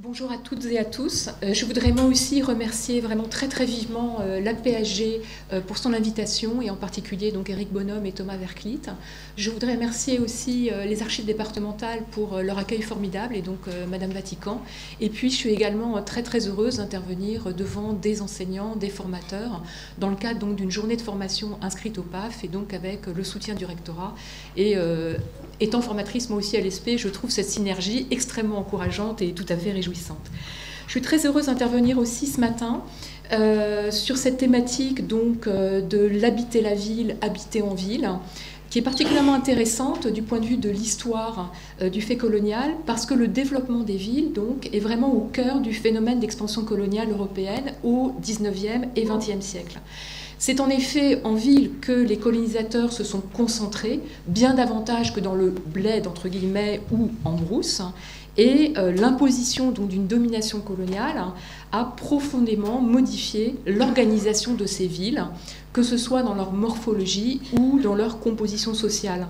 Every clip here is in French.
Bonjour à toutes et à tous. Je voudrais moi aussi remercier vraiment très vivement l'APHG pour son invitation et en particulier donc Éric Bonhomme et Thomas Verclit. Je voudrais remercier aussi les archives départementales pour leur accueil formidable et donc Madame Vatican. Et puis je suis également très heureuse d'intervenir devant des enseignants, des formateurs dans le cadre donc d'une journée de formation inscrite au PAF et donc avec le soutien du rectorat. Et étant formatrice moi aussi à l'ESP, je trouve cette synergie extrêmement encourageante et tout à fait réjouissante. Je suis très heureuse d'intervenir aussi ce matin sur cette thématique donc, de l'habiter la ville, habiter en ville, qui est particulièrement intéressante du point de vue de l'histoire du fait colonial, parce que le développement des villes donc, est vraiment au cœur du phénomène d'expansion coloniale européenne au XIXe et XXe siècle. C'est en effet en ville que les colonisateurs se sont concentrés, bien davantage que dans le bled, entre guillemets, ou en brousse, et l'imposition d'une domination coloniale a profondément modifié l'organisation de ces villes, que ce soit dans leur morphologie ou dans leur composition sociale.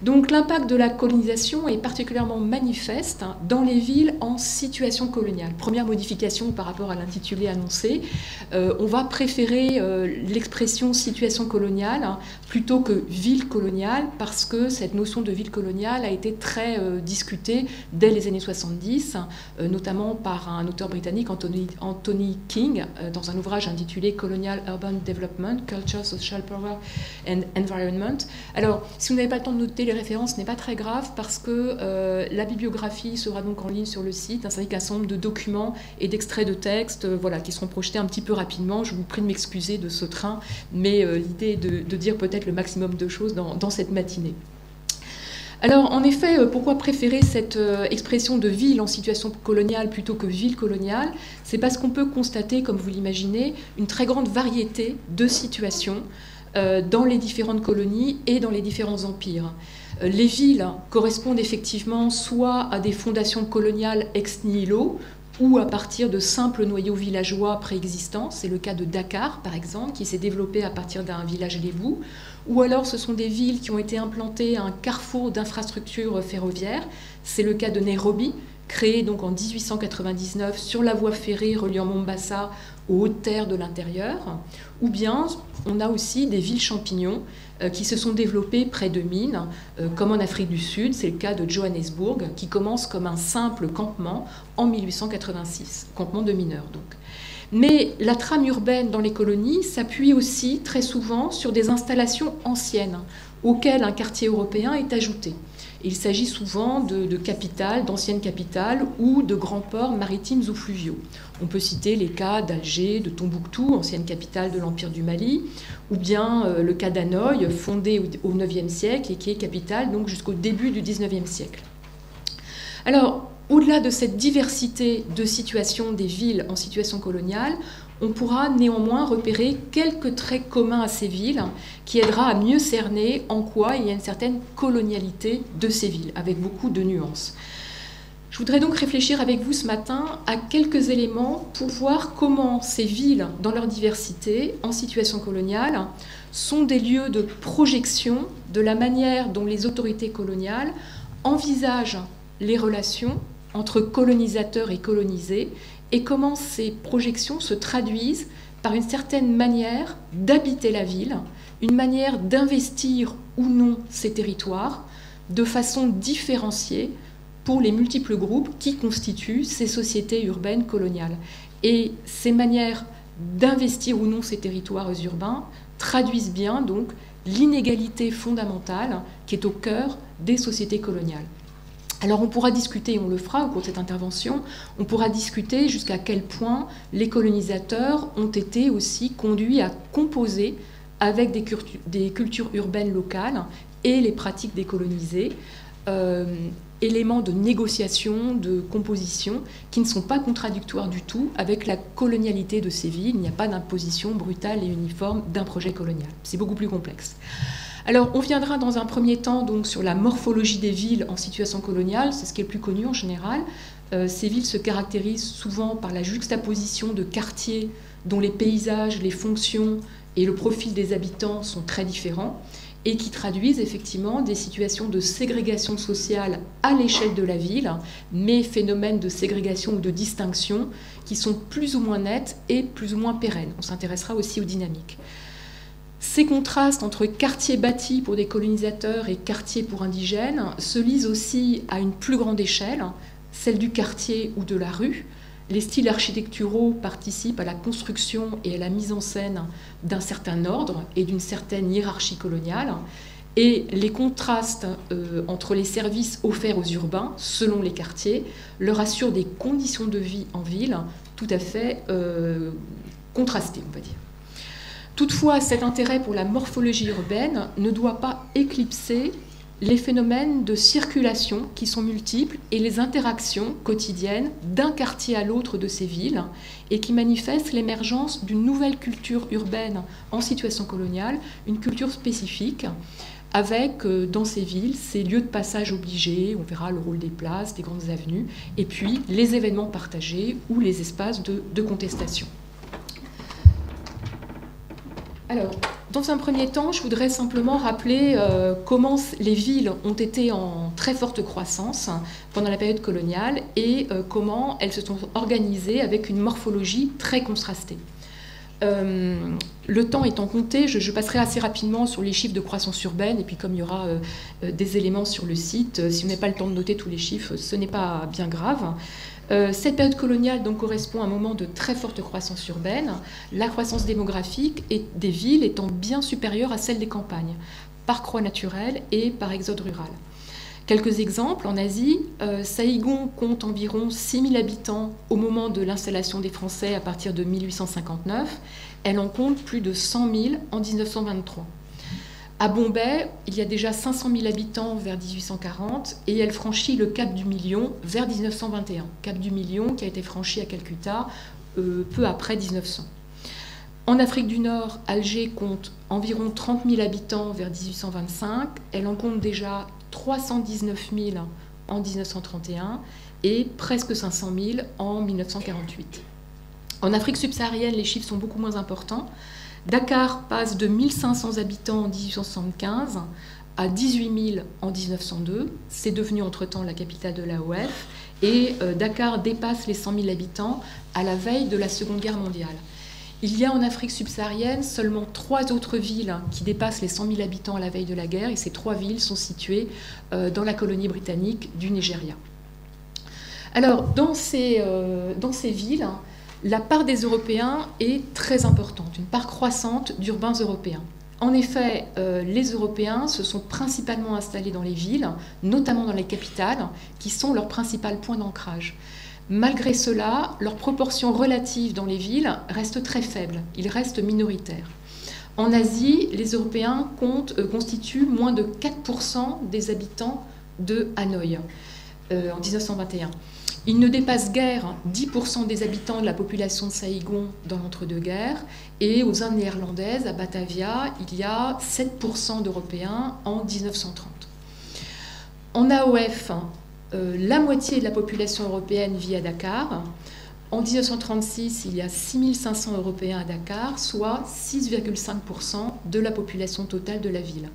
Donc l'impact de la colonisation est particulièrement manifeste dans les villes en situation coloniale. Première modification par rapport à l'intitulé annoncé, on va préférer l'expression situation coloniale plutôt que ville coloniale parce que cette notion de ville coloniale a été très discutée dès les années 70, notamment par un auteur britannique, Anthony King, dans un ouvrage intitulé Colonial Urban Development, Culture, Social Power and Environment. Alors, si vous n'avez pas le temps de noter les références, ce n'est pas très grave parce que la bibliographie sera donc en ligne sur le site, ainsi qu'un certain nombre de documents et d'extraits de textes voilà, qui seront projetés un petit peu rapidement. Je vous prie de m'excuser de ce train, mais l'idée est de dire peut-être le maximum de choses dans cette matinée. Alors, en effet, pourquoi préférer cette expression de ville en situation coloniale plutôt que ville coloniale? C'est parce qu'on peut constater, comme vous l'imaginez, une très grande variété de situations dans les différentes colonies et dans les différents empires. Les villes correspondent effectivement soit à des fondations coloniales ex nihilo, ou à partir de simples noyaux villageois préexistants. C'est le cas de Dakar, par exemple, qui s'est développé à partir d'un village lébou. Ou alors ce sont des villes qui ont été implantées à un carrefour d'infrastructures ferroviaires. C'est le cas de Nairobi, créée donc en 1899 sur la voie ferrée reliant Mombasa aux hautes terres de l'intérieur. Ou bien on a aussi des villes champignons qui se sont développées près de mines, comme en Afrique du Sud. C'est le cas de Johannesburg, qui commence comme un simple campement en 1886, campement de mineurs donc. Mais la trame urbaine dans les colonies s'appuie aussi très souvent sur des installations anciennes, auxquelles un quartier européen est ajouté. Il s'agit souvent de capitales, d'anciennes capitales ou de grands ports maritimes ou fluviaux. On peut citer les cas d'Alger, de Tombouctou, ancienne capitale de l'Empire du Mali, ou bien le cas d'Hanoï, fondé au IXe siècle et qui est capitale donc jusqu'au début du XIXe siècle. Alors, au-delà de cette diversité de situations des villes en situation coloniale, on pourra néanmoins repérer quelques traits communs à ces villes qui aidera à mieux cerner en quoi il y a une certaine colonialité de ces villes, avec beaucoup de nuances. Je voudrais donc réfléchir avec vous ce matin à quelques éléments pour voir comment ces villes, dans leur diversité, en situation coloniale, sont des lieux de projection de la manière dont les autorités coloniales envisagent les relations entre colonisateurs et colonisés, et comment ces projections se traduisent par une certaine manière d'habiter la ville, une manière d'investir ou non ces territoires de façon différenciée pour les multiples groupes qui constituent ces sociétés urbaines coloniales. Et ces manières d'investir ou non ces territoires urbains traduisent bien donc l'inégalité fondamentale qui est au cœur des sociétés coloniales. Alors on pourra discuter, et on le fera au cours de cette intervention, on pourra discuter jusqu'à quel point les colonisateurs ont été aussi conduits à composer avec des cultures urbaines locales et les pratiques décolonisées, éléments de négociation, de composition, qui ne sont pas contradictoires du tout avec la colonialité de ces villes. Il n'y a pas d'imposition brutale et uniforme d'un projet colonial. C'est beaucoup plus complexe. Alors, on viendra dans un premier temps donc, sur la morphologie des villes en situation coloniale, c'est ce qui est le plus connu en général. Ces villes se caractérisent souvent par la juxtaposition de quartiers dont les paysages, les fonctions et le profil des habitants sont très différents. et qui traduisent effectivement des situations de ségrégation sociale à l'échelle de la ville, mais phénomènes de ségrégation ou de distinction qui sont plus ou moins nets et plus ou moins pérennes. On s'intéressera aussi aux dynamiques. Ces contrastes entre quartiers bâtis pour des colonisateurs et quartiers pour indigènes se lisent aussi à une plus grande échelle, celle du quartier ou de la rue. Les styles architecturaux participent à la construction et à la mise en scène d'un certain ordre et d'une certaine hiérarchie coloniale. Et les contrastes entre les services offerts aux urbains, selon les quartiers, leur assurent des conditions de vie en ville tout à fait contrastées, on va dire. Toutefois, cet intérêt pour la morphologie urbaine ne doit pas éclipser les phénomènes de circulation qui sont multiples et les interactions quotidiennes d'un quartier à l'autre de ces villes et qui manifestent l'émergence d'une nouvelle culture urbaine en situation coloniale, une culture spécifique avec dans ces villes ces lieux de passage obligés, on verra le rôle des places, des grandes avenues, et puis les événements partagés ou les espaces de contestation. Alors, dans un premier temps, je voudrais simplement rappeler comment les villes ont été en très forte croissance pendant la période coloniale et comment elles se sont organisées avec une morphologie très contrastée. Le temps étant compté, je passerai assez rapidement sur les chiffres de croissance urbaine, et puis comme il y aura des éléments sur le site, si vous n'avez pas le temps de noter tous les chiffres, ce n'est pas bien grave. Cette période coloniale donc, correspond à un moment de très forte croissance urbaine, la croissance démographique des villes étant bien supérieure à celle des campagnes, par croix naturelle et par exode rural. Quelques exemples, en Asie, Saïgon compte environ 6 000 habitants au moment de l'installation des Français à partir de 1859. Elle en compte plus de 100 000 en 1923. À Bombay, il y a déjà 500 000 habitants vers 1840 et elle franchit le cap du million vers 1921. Cap du million qui a été franchi à Calcutta peu après 1900. En Afrique du Nord, Alger compte environ 30 000 habitants vers 1825. Elle en compte déjà 319 000 en 1931 et presque 500 000 en 1948. En Afrique subsaharienne, les chiffres sont beaucoup moins importants. Dakar passe de 1500 habitants en 1875 à 18 000 en 1902. C'est devenu entre-temps la capitale de l'AOF. Et Dakar dépasse les 100 000 habitants à la veille de la Seconde Guerre mondiale. Il y a en Afrique subsaharienne seulement 3 autres villes qui dépassent les 100 000 habitants à la veille de la guerre. Et ces 3 villes sont situées dans la colonie britannique du Nigeria. Alors, dans ces villes, la part des Européens est très importante, une part croissante d'urbains européens. En effet, les Européens se sont principalement installés dans les villes, notamment dans les capitales, qui sont leurs principaux points d'ancrage. Malgré cela, leur proportion relative dans les villes reste très faible, ils restent minoritaires. En Asie, les Européens constituent moins de 4% des habitants de Hanoï en 1921. Ils ne dépassent guère 10% des habitants de la population de Saïgon dans l'entre-deux-guerres. Et aux Indes néerlandaises, à Batavia, il y a 7% d'Européens en 1930. En AOF, la moitié de la population européenne vit à Dakar. En 1936, il y a 6500 Européens à Dakar, soit 6,5% de la population totale de la ville.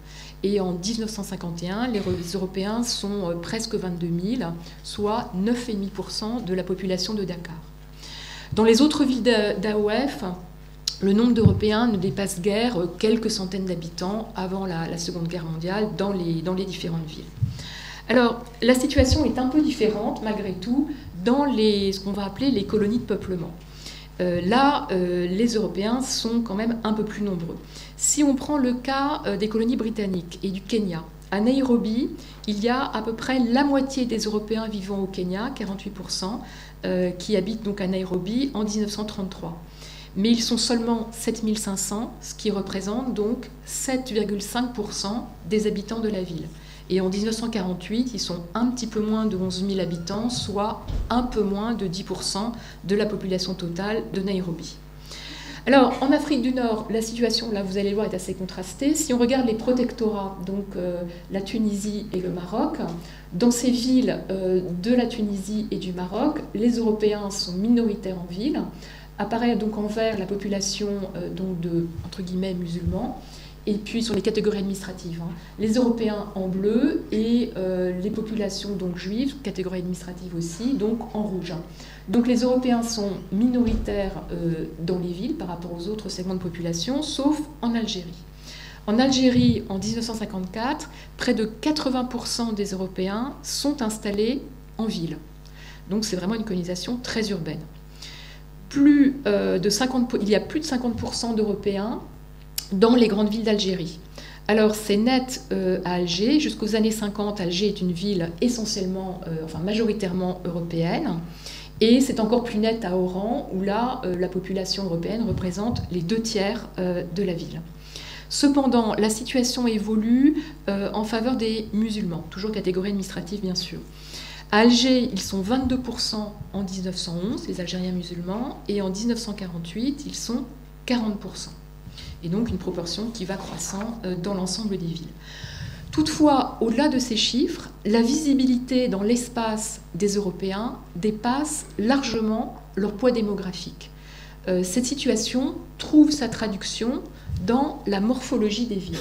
Et en 1951, les Européens sont presque 22 000, soit 9,5% de la population de Dakar. Dans les autres villes d'AOF, le nombre d'Européens ne dépasse guère quelques centaines d'habitants avant la Seconde Guerre mondiale dans les différentes villes. Alors, la situation est un peu différente, malgré tout, dans ce qu'on va appeler les colonies de peuplement. Là, les Européens sont quand même un peu plus nombreux. Si on prend le cas des colonies britanniques et du Kenya, à Nairobi, il y a à peu près la moitié des Européens vivant au Kenya, 48%, qui habitent donc à Nairobi en 1933. Mais ils sont seulement 7500, ce qui représente donc 7,5% des habitants de la ville. Et en 1948, ils sont un petit peu moins de 11 000 habitants, soit un peu moins de 10% de la population totale de Nairobi. Alors, en Afrique du Nord, la situation, là, vous allez voir, est assez contrastée. Si on regarde les protectorats, donc la Tunisie et le Maroc, dans ces villes de la Tunisie et du Maroc, les Européens sont minoritaires en ville. Apparaît donc en vert la population donc de, entre guillemets, musulmans. et puis sur les catégories administratives, les Européens en bleu et les populations donc juives, catégorie administrative aussi, donc en rouge. Donc les Européens sont minoritaires dans les villes par rapport aux autres segments de population, sauf en Algérie. En Algérie, en 1954, près de 80% des Européens sont installés en ville. Donc c'est vraiment une colonisation très urbaine. Il y a plus de 50% d'Européens dans les grandes villes d'Algérie. Alors c'est net à Alger. Jusqu'aux années 50, Alger est une ville essentiellement, majoritairement européenne. Et c'est encore plus net à Oran, où là, la population européenne représente les 2/3 de la ville. Cependant, la situation évolue en faveur des musulmans, toujours catégorie administrative bien sûr. À Alger, ils sont 22% en 1911, les Algériens musulmans, et en 1948, ils sont 40%. Et donc une proportion qui va croissant dans l'ensemble des villes. Toutefois, au-delà de ces chiffres, la visibilité dans l'espace des Européens dépasse largement leur poids démographique. Cette situation trouve sa traduction dans la morphologie des villes.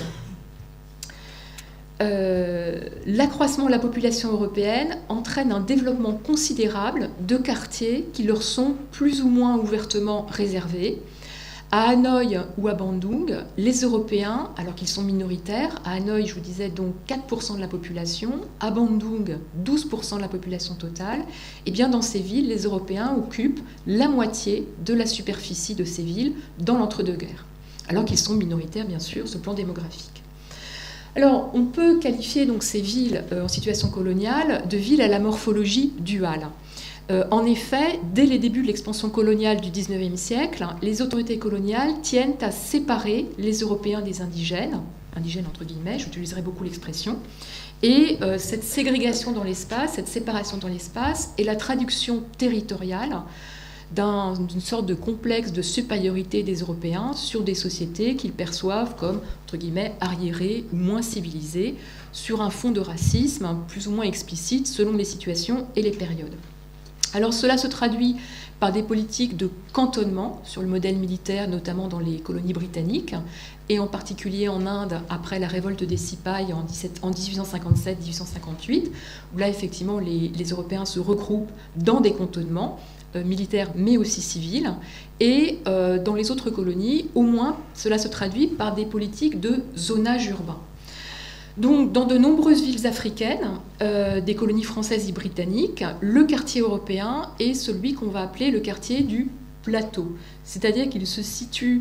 L'accroissement de la population européenne entraîne un développement considérable de quartiers qui leur sont plus ou moins ouvertement réservés. À Hanoï ou à Bandung, les Européens, alors qu'ils sont minoritaires, à Hanoï, je vous disais donc 4% de la population, à Bandung 12% de la population totale, et bien dans ces villes, les Européens occupent la moitié de la superficie de ces villes dans l'entre-deux-guerres, alors qu'ils sont minoritaires bien sûr sur le plan démographique. Alors, on peut qualifier donc ces villes en situation coloniale de villes à la morphologie duale. En effet, dès les débuts de l'expansion coloniale du XIXe siècle, les autorités coloniales tiennent à séparer les Européens des indigènes, indigènes entre guillemets, j'utiliserai beaucoup l'expression, et cette ségrégation dans l'espace, cette séparation dans l'espace est la traduction territoriale d'une sorte de complexe de supériorité des Européens sur des sociétés qu'ils perçoivent comme, entre guillemets, arriérées ou moins civilisées, sur un fond de racisme plus ou moins explicite selon les situations et les périodes. Alors cela se traduit par des politiques de cantonnement sur le modèle militaire, notamment dans les colonies britanniques, et en particulier en Inde, après la révolte des Sipahs en 1857-1858, où là, effectivement, les Européens se regroupent dans des cantonnements militaires, mais aussi civils. Et dans les autres colonies, au moins, cela se traduit par des politiques de zonage urbain. Donc, dans de nombreuses villes africaines, des colonies françaises et britanniques, le quartier européen est celui qu'on va appeler le quartier du plateau. C'est-à-dire qu'il se situe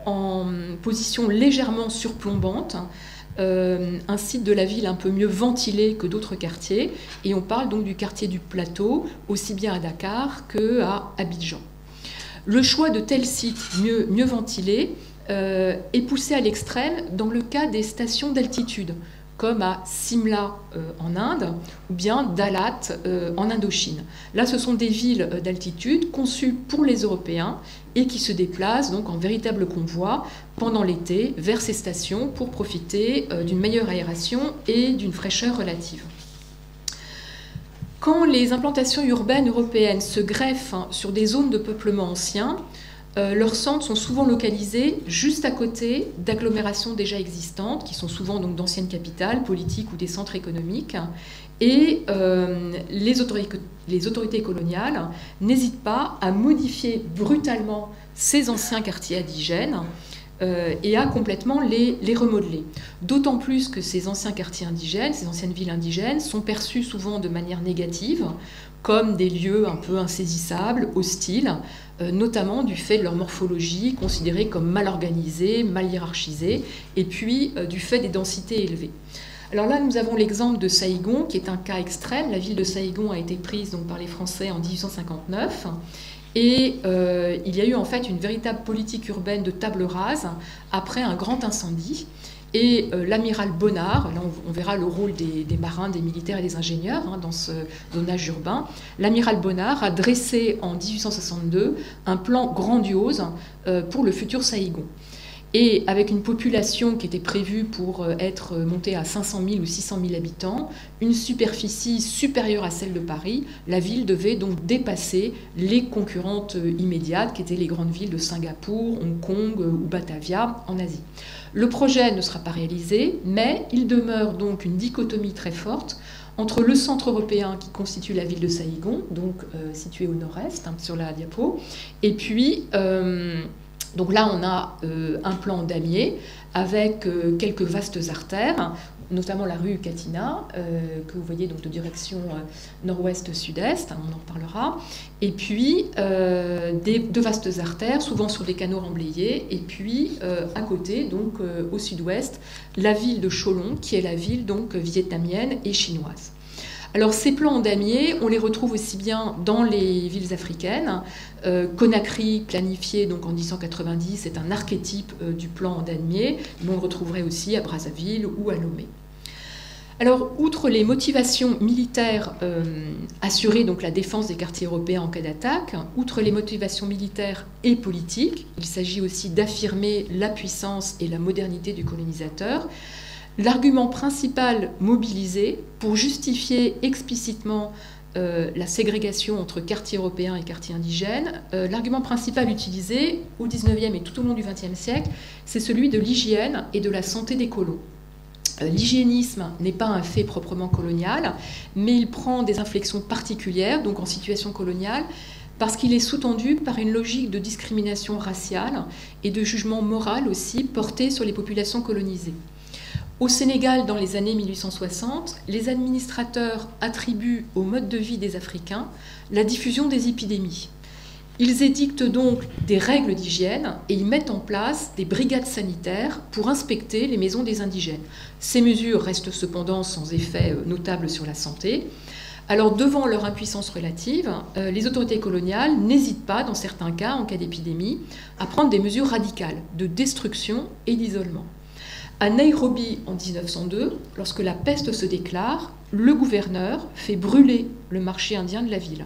en position légèrement surplombante, un site de la ville un peu mieux ventilé que d'autres quartiers, et on parle donc du quartier du plateau, aussi bien à Dakar qu'à Abidjan. Le choix de tels sites mieux ventilés est poussé à l'extrême dans le cas des stations d'altitude, comme à Simla en Inde ou bien Dalat en Indochine. Là, ce sont des villes d'altitude conçues pour les Européens et qui se déplacent donc en véritable convoi pendant l'été vers ces stations pour profiter d'une meilleure aération et d'une fraîcheur relative. Quand les implantations urbaines européennes se greffent sur des zones de peuplement anciens, leurs centres sont souvent localisés juste à côté d'agglomérations déjà existantes, qui sont souvent donc d'anciennes capitales politiques ou des centres économiques. Et les autorités coloniales n'hésitent pas à modifier brutalement ces anciens quartiers indigènes et à complètement les remodeler. D'autant plus que ces anciens quartiers indigènes, ces anciennes villes indigènes, sont perçus souvent de manière négative, comme des lieux un peu insaisissables, hostiles, notamment du fait de leur morphologie, considérée comme mal organisée, mal hiérarchisée, et puis du fait des densités élevées. Alors là, nous avons l'exemple de Saïgon, qui est un cas extrême. La ville de Saïgon a été prise donc, par les Français en 1859, et il y a eu en fait une véritable politique urbaine de table rase après un grand incendie. Et l'amiral Bonnard, là on verra le rôle des marins, des militaires et des ingénieurs dans ce zonage urbain, l'amiral Bonnard a dressé en 1862 un plan grandiose pour le futur Saïgon. et avec une population qui était prévue pour être montée à 500 000 ou 600 000 habitants, une superficie supérieure à celle de Paris, la ville devait donc dépasser les concurrentes immédiates, qui étaient les grandes villes de Singapour, Hong Kong ou Batavia en Asie. Le projet ne sera pas réalisé, mais il demeure donc une dichotomie très forte entre le centre européen qui constitue la ville de Saïgon, donc située au nord-est, sur la diapo, et puis... donc là, on a un plan en damier avec quelques vastes artères, notamment la rue Catina, que vous voyez donc de direction nord-ouest-sud-est, on en parlera, et puis de vastes artères, souvent sur des canaux remblayés, et puis à côté, donc au sud-ouest, la ville de Cholon, qui est la ville donc vietnamienne et chinoise. Alors ces plans en damier, on les retrouve aussi bien dans les villes africaines. Conakry, planifié donc en 1890, c'est un archétype du plan en damier, mais on le retrouverait aussi à Brazzaville ou à Lomé. Alors, outre les motivations militaires assurer donc la défense des quartiers européens en cas d'attaque, outre les motivations militaires et politiques, il s'agit aussi d'affirmer la puissance et la modernité du colonisateur. L'argument principal mobilisé pour justifier explicitement la ségrégation entre quartiers européens et quartiers indigènes, l'argument principal utilisé au XIXe et tout au long du XXe siècle, c'est celui de l'hygiène et de la santé des colons. L'hygiénisme n'est pas un fait proprement colonial, mais il prend des inflexions particulières, donc en situation coloniale, parce qu'il est sous-tendu par une logique de discrimination raciale et de jugement moral aussi porté sur les populations colonisées. Au Sénégal, dans les années 1860, les administrateurs attribuent au mode de vie des Africains la diffusion des épidémies. Ils édictent donc des règles d'hygiène et ils mettent en place des brigades sanitaires pour inspecter les maisons des indigènes. Ces mesures restent cependant sans effet notable sur la santé. Alors, devant leur impuissance relative, les autorités coloniales n'hésitent pas, dans certains cas, en cas d'épidémie, à prendre des mesures radicales de destruction et d'isolement. À Nairobi, en 1902, lorsque la peste se déclare, le gouverneur fait brûler le marché indien de la ville.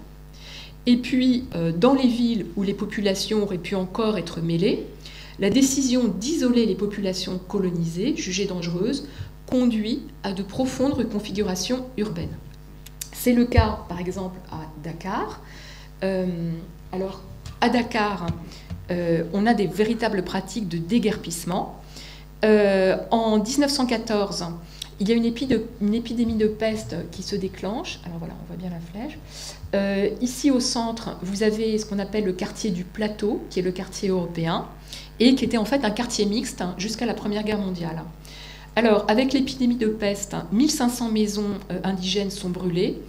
Et puis, dans les villes où les populations auraient pu encore être mêlées, la décision d'isoler les populations colonisées, jugées dangereuses, conduit à de profondes reconfigurations urbaines. C'est le cas, par exemple, à Dakar. Alors, à Dakar, on a des véritables pratiques de déguerpissement. En 1914, il y a une épidémie de peste qui se déclenche. Alors voilà, on voit bien la flèche. Ici au centre, vous avez ce qu'on appelle le quartier du Plateau, qui est le quartier européen, et qui était en fait un quartier mixte jusqu'à la Première Guerre mondiale. Alors, avec l'épidémie de peste, 1500 maisons indigènes sont brûlées,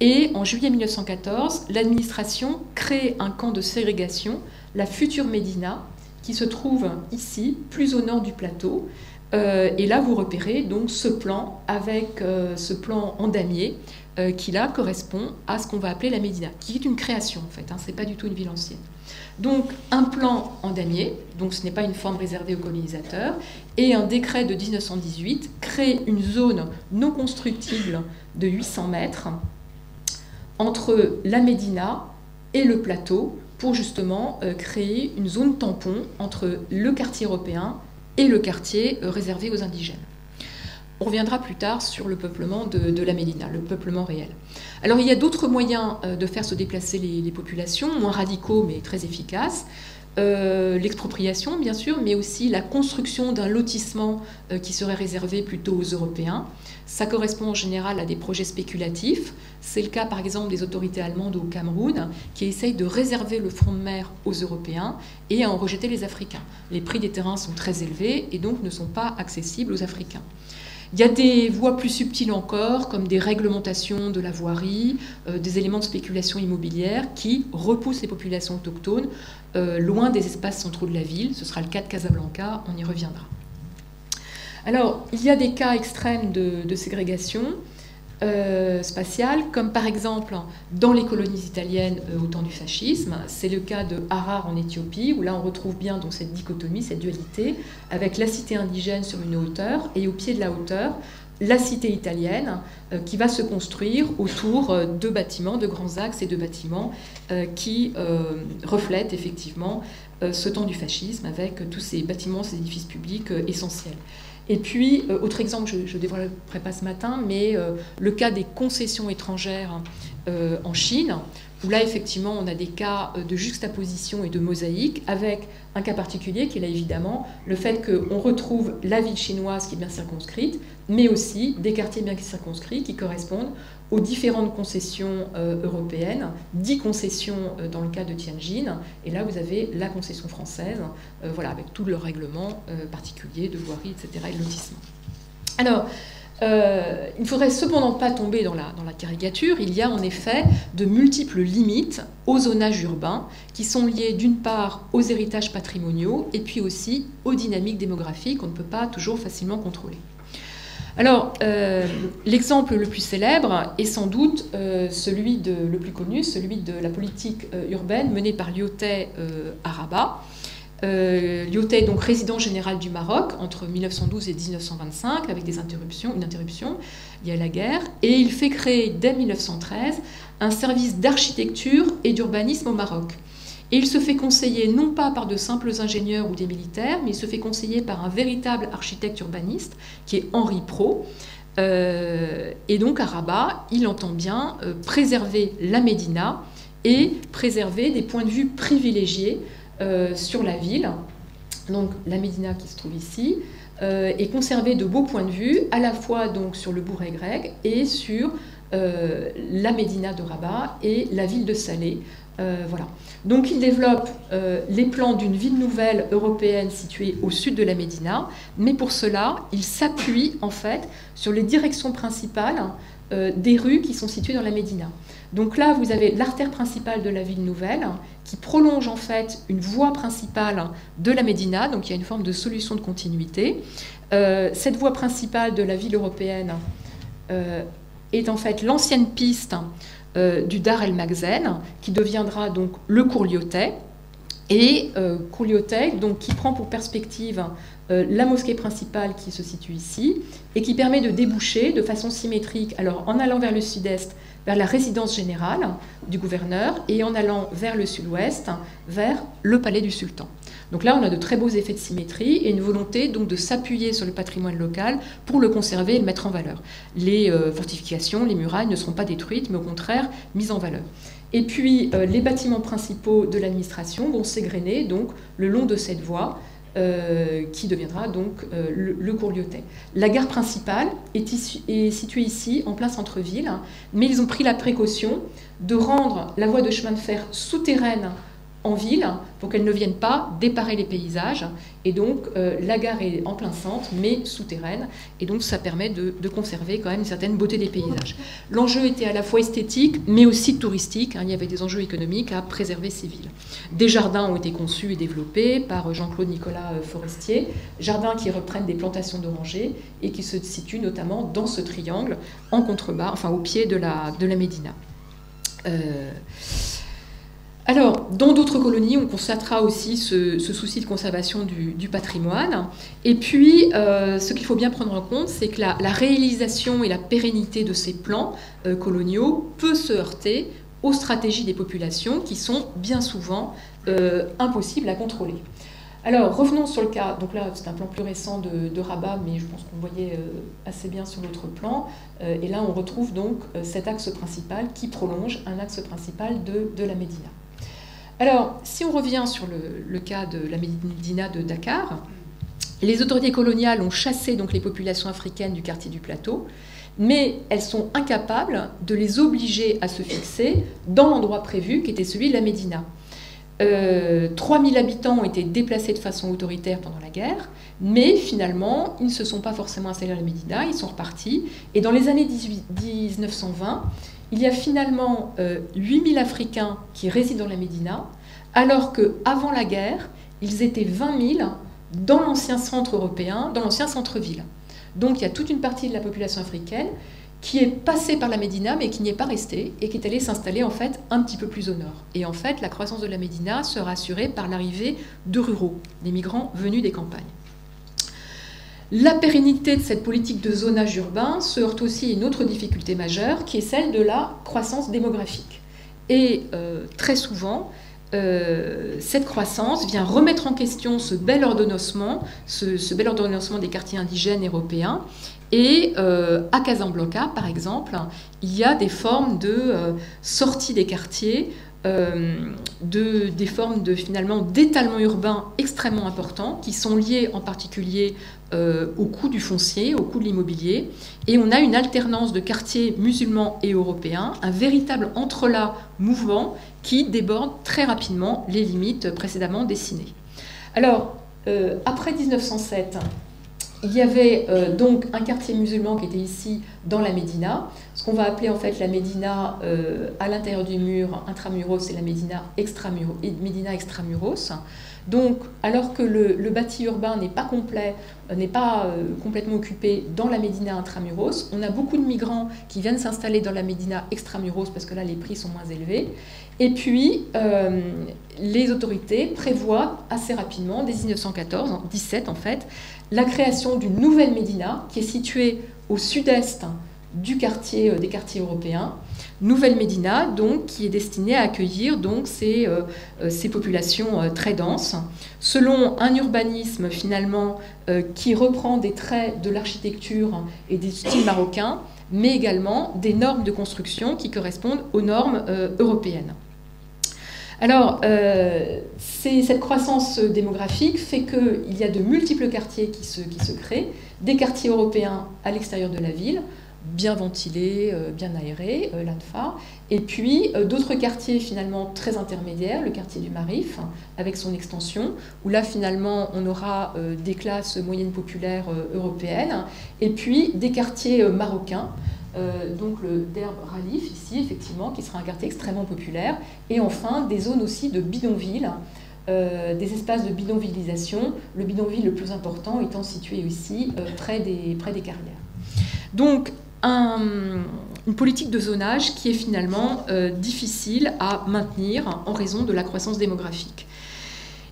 et en juillet 1914, l'administration crée un camp de ségrégation, la future Médina, qui se trouve ici, plus au nord du plateau. Et là, vous repérez donc ce plan avec ce plan en damier qui là correspond à ce qu'on va appeler la Médina, qui est une création en fait, ce n'est pas du tout une ville ancienne. Donc un plan en damier, donc ce n'est pas une forme réservée aux colonisateurs, et un décret de 1918 crée une zone non constructible de 800 mètres entre la Médina et le plateau, pour justement créer une zone tampon entre le quartier européen et le quartier réservé aux indigènes. On reviendra plus tard sur le peuplement de la Médina, le peuplement réel. Alors il y a d'autres moyens de faire se déplacer les populations, moins radicaux mais très efficaces. L'expropriation, bien sûr, mais aussi la construction d'un lotissement qui serait réservé plutôt aux Européens. Ça correspond en général à des projets spéculatifs. C'est le cas, par exemple, des autorités allemandes au Cameroun qui essayent de réserver le front de mer aux Européens et à en rejeter les Africains. Les prix des terrains sont très élevés et donc ne sont pas accessibles aux Africains. Il y a des voies plus subtiles encore, comme des réglementations de la voirie, des éléments de spéculation immobilière qui repoussent les populations autochtones loin des espaces centraux de la ville. Ce sera le cas de Casablanca, on y reviendra. Alors, il y a des cas extrêmes de ségrégation spatiale, comme par exemple dans les colonies italiennes au temps du fascisme. C'est le cas de Harar en Éthiopie, où là on retrouve bien donc cette dichotomie, cette dualité, avec la cité indigène sur une hauteur, et au pied de la hauteur, la cité italienne qui va se construire autour de bâtiments, de grands axes et de bâtiments qui reflètent effectivement ce temps du fascisme avec tous ces bâtiments, ces édifices publics essentiels. Et puis, autre exemple, je ne dévoilerai pas ce matin, mais le cas des concessions étrangères en Chine, où là, effectivement, on a des cas de juxtaposition et de mosaïque, avec un cas particulier qui est là, évidemment, le fait qu'on retrouve la ville chinoise qui est bien circonscrite, mais aussi des quartiers bien circonscrits qui correspondent aux différentes concessions européennes, 10 concessions dans le cas de Tianjin, et là, vous avez la concession française, voilà, avec tout le règlement particulier de voirie, etc., et de lotissement. Alors, il ne faudrait cependant pas tomber dans la caricature. Il y a en effet de multiples limites au zonage urbain qui sont liées d'une part aux héritages patrimoniaux et puis aussi aux dynamiques démographiques qu'on ne peut pas toujours facilement contrôler. Alors, l'exemple le plus célèbre est sans doute le plus connu, celui de la politique urbaine menée par Lyautey à Rabat. Lyautey est donc résident général du Maroc entre 1912 et 1925 avec une interruption liée à la guerre, et il fait créer dès 1913 un service d'architecture et d'urbanisme au Maroc. Et il se fait conseiller non pas par de simples ingénieurs ou des militaires, mais il se fait conseiller par un véritable architecte urbaniste qui est Henri Pro. Et donc à Rabat, il entend bien préserver la Médina et préserver des points de vue privilégiés sur la ville, donc la Médina qui se trouve ici, et conserver de beaux points de vue, à la fois donc sur le bourg grec et sur la Médina de Rabat et la ville de Salé. Voilà. Donc il développe les plans d'une ville nouvelle européenne située au sud de la Médina, mais pour cela, il s'appuie en fait sur les directions principales des rues qui sont situées dans la Médina. Donc là, vous avez l'artère principale de la ville nouvelle qui prolonge en fait une voie principale de la Médina, donc il y a une forme de solution de continuité. Cette voie principale de la ville européenne est en fait l'ancienne piste du Dar el Makhzen, qui deviendra donc le cours Lyautey, et cours Lyautey, donc qui prend pour perspective la mosquée principale qui se situe ici, et qui permet de déboucher de façon symétrique, alors en allant vers le sud-est, vers la résidence générale du gouverneur, et en allant vers le sud-ouest, vers le palais du sultan. Donc là, on a de très beaux effets de symétrie et une volonté donc de s'appuyer sur le patrimoine local pour le conserver et le mettre en valeur. Les fortifications, les murailles ne seront pas détruites, mais au contraire mises en valeur. Et puis, les bâtiments principaux de l'administration vont s'égrener donc le long de cette voie qui deviendra donc le cours Lyautey. La gare principale est située ici, en plein centre-ville, mais ils ont pris la précaution de rendre la voie de chemin de fer souterraine en ville pour qu'elle ne vienne pas déparer les paysages. Et donc, la gare est en plein centre, mais souterraine. Et donc, ça permet de conserver quand même une certaine beauté des paysages. L'enjeu était à la fois esthétique, mais aussi touristique. Il y avait des enjeux économiques à préserver ces villes. Des jardins ont été conçus et développés par Jean-Claude Nicolas Forestier. Jardins qui reprennent des plantations d'orangers et qui se situent notamment dans ce triangle, en contrebas, enfin au pied de la Médina. Alors, dans d'autres colonies, on constatera aussi ce souci de conservation du patrimoine. Et puis, ce qu'il faut bien prendre en compte, c'est que la réalisation et la pérennité de ces plans coloniaux peut se heurter aux stratégies des populations qui sont bien souvent impossibles à contrôler. Alors, revenons sur le cas, donc là c'est un plan plus récent de Rabat, mais je pense qu'on voyait assez bien sur l'autre plan, et là on retrouve donc cet axe principal qui prolonge un axe principal de la Médina. Alors, si on revient sur le cas de la Médina de Dakar, les autorités coloniales ont chassé donc les populations africaines du quartier du plateau, mais elles sont incapables de les obliger à se fixer dans l'endroit prévu qui était celui de la Médina. 3000 habitants ont été déplacés de façon autoritaire pendant la guerre, mais finalement, ils ne se sont pas forcément installés à la Médina, ils sont repartis. Et dans les années 1920, il y a finalement 8000 Africains qui résident dans la Médina, alors qu'avant la guerre, ils étaient 20 000 dans l'ancien centre européen, dans l'ancien centre-ville. Donc il y a toute une partie de la population africaine qui est passée par la Médina, mais qui n'y est pas restée, et qui est allée s'installer en fait un petit peu plus au nord. Et en fait, la croissance de la Médina sera assurée par l'arrivée de ruraux, des migrants venus des campagnes. La pérennité de cette politique de zonage urbain se heurte aussi à une autre difficulté majeure, qui est celle de la croissance démographique. Et très souvent, cette croissance vient remettre en question ce bel ordonnancement, ce bel ordonnancement des quartiers indigènes européens. Et à Casablanca, par exemple, il y a des formes de sortie des quartiers, des formes finalement d'étalement urbain extrêmement importants qui sont liés en particulier au coût du foncier, au coût de l'immobilier. Et on a une alternance de quartiers musulmans et européens, un véritable entrelac mouvant qui déborde très rapidement les limites précédemment dessinées. Alors, après 1907, il y avait donc un quartier musulman qui était ici dans la Médina, ce qu'on va appeler en fait la Médina à l'intérieur du mur intramuros et la Médina extramuros. Donc, alors que le bâti urbain n'est pas complet, n'est pas complètement occupé dans la Médina intramuros, on a beaucoup de migrants qui viennent s'installer dans la Médina extramuros parce que là les prix sont moins élevés. Et puis, les autorités prévoient assez rapidement, dès 1914, 17 en fait, la création d'une nouvelle Médina qui est située au sud-est des quartiers européens. Nouvelle Médina, donc, qui est destinée à accueillir donc, ces populations très denses, selon un urbanisme finalement qui reprend des traits de l'architecture et des styles marocains, mais également des normes de construction qui correspondent aux normes européennes. Alors, cette croissance démographique fait qu'il y a de multiples quartiers qui se créent, des quartiers européens à l'extérieur de la ville, bien ventilés, bien aérés, l'ANFA, et puis d'autres quartiers finalement très intermédiaires, le quartier du Marif, avec son extension, où là finalement on aura des classes moyennes populaires européennes, et puis des quartiers marocains, donc le Derb Ralif ici effectivement, qui sera un quartier extrêmement populaire, et enfin des zones aussi de bidonvilles, des espaces de bidonvillisation, le bidonville le plus important étant situé ici près des carrières. Donc une politique de zonage qui est finalement difficile à maintenir en raison de la croissance démographique.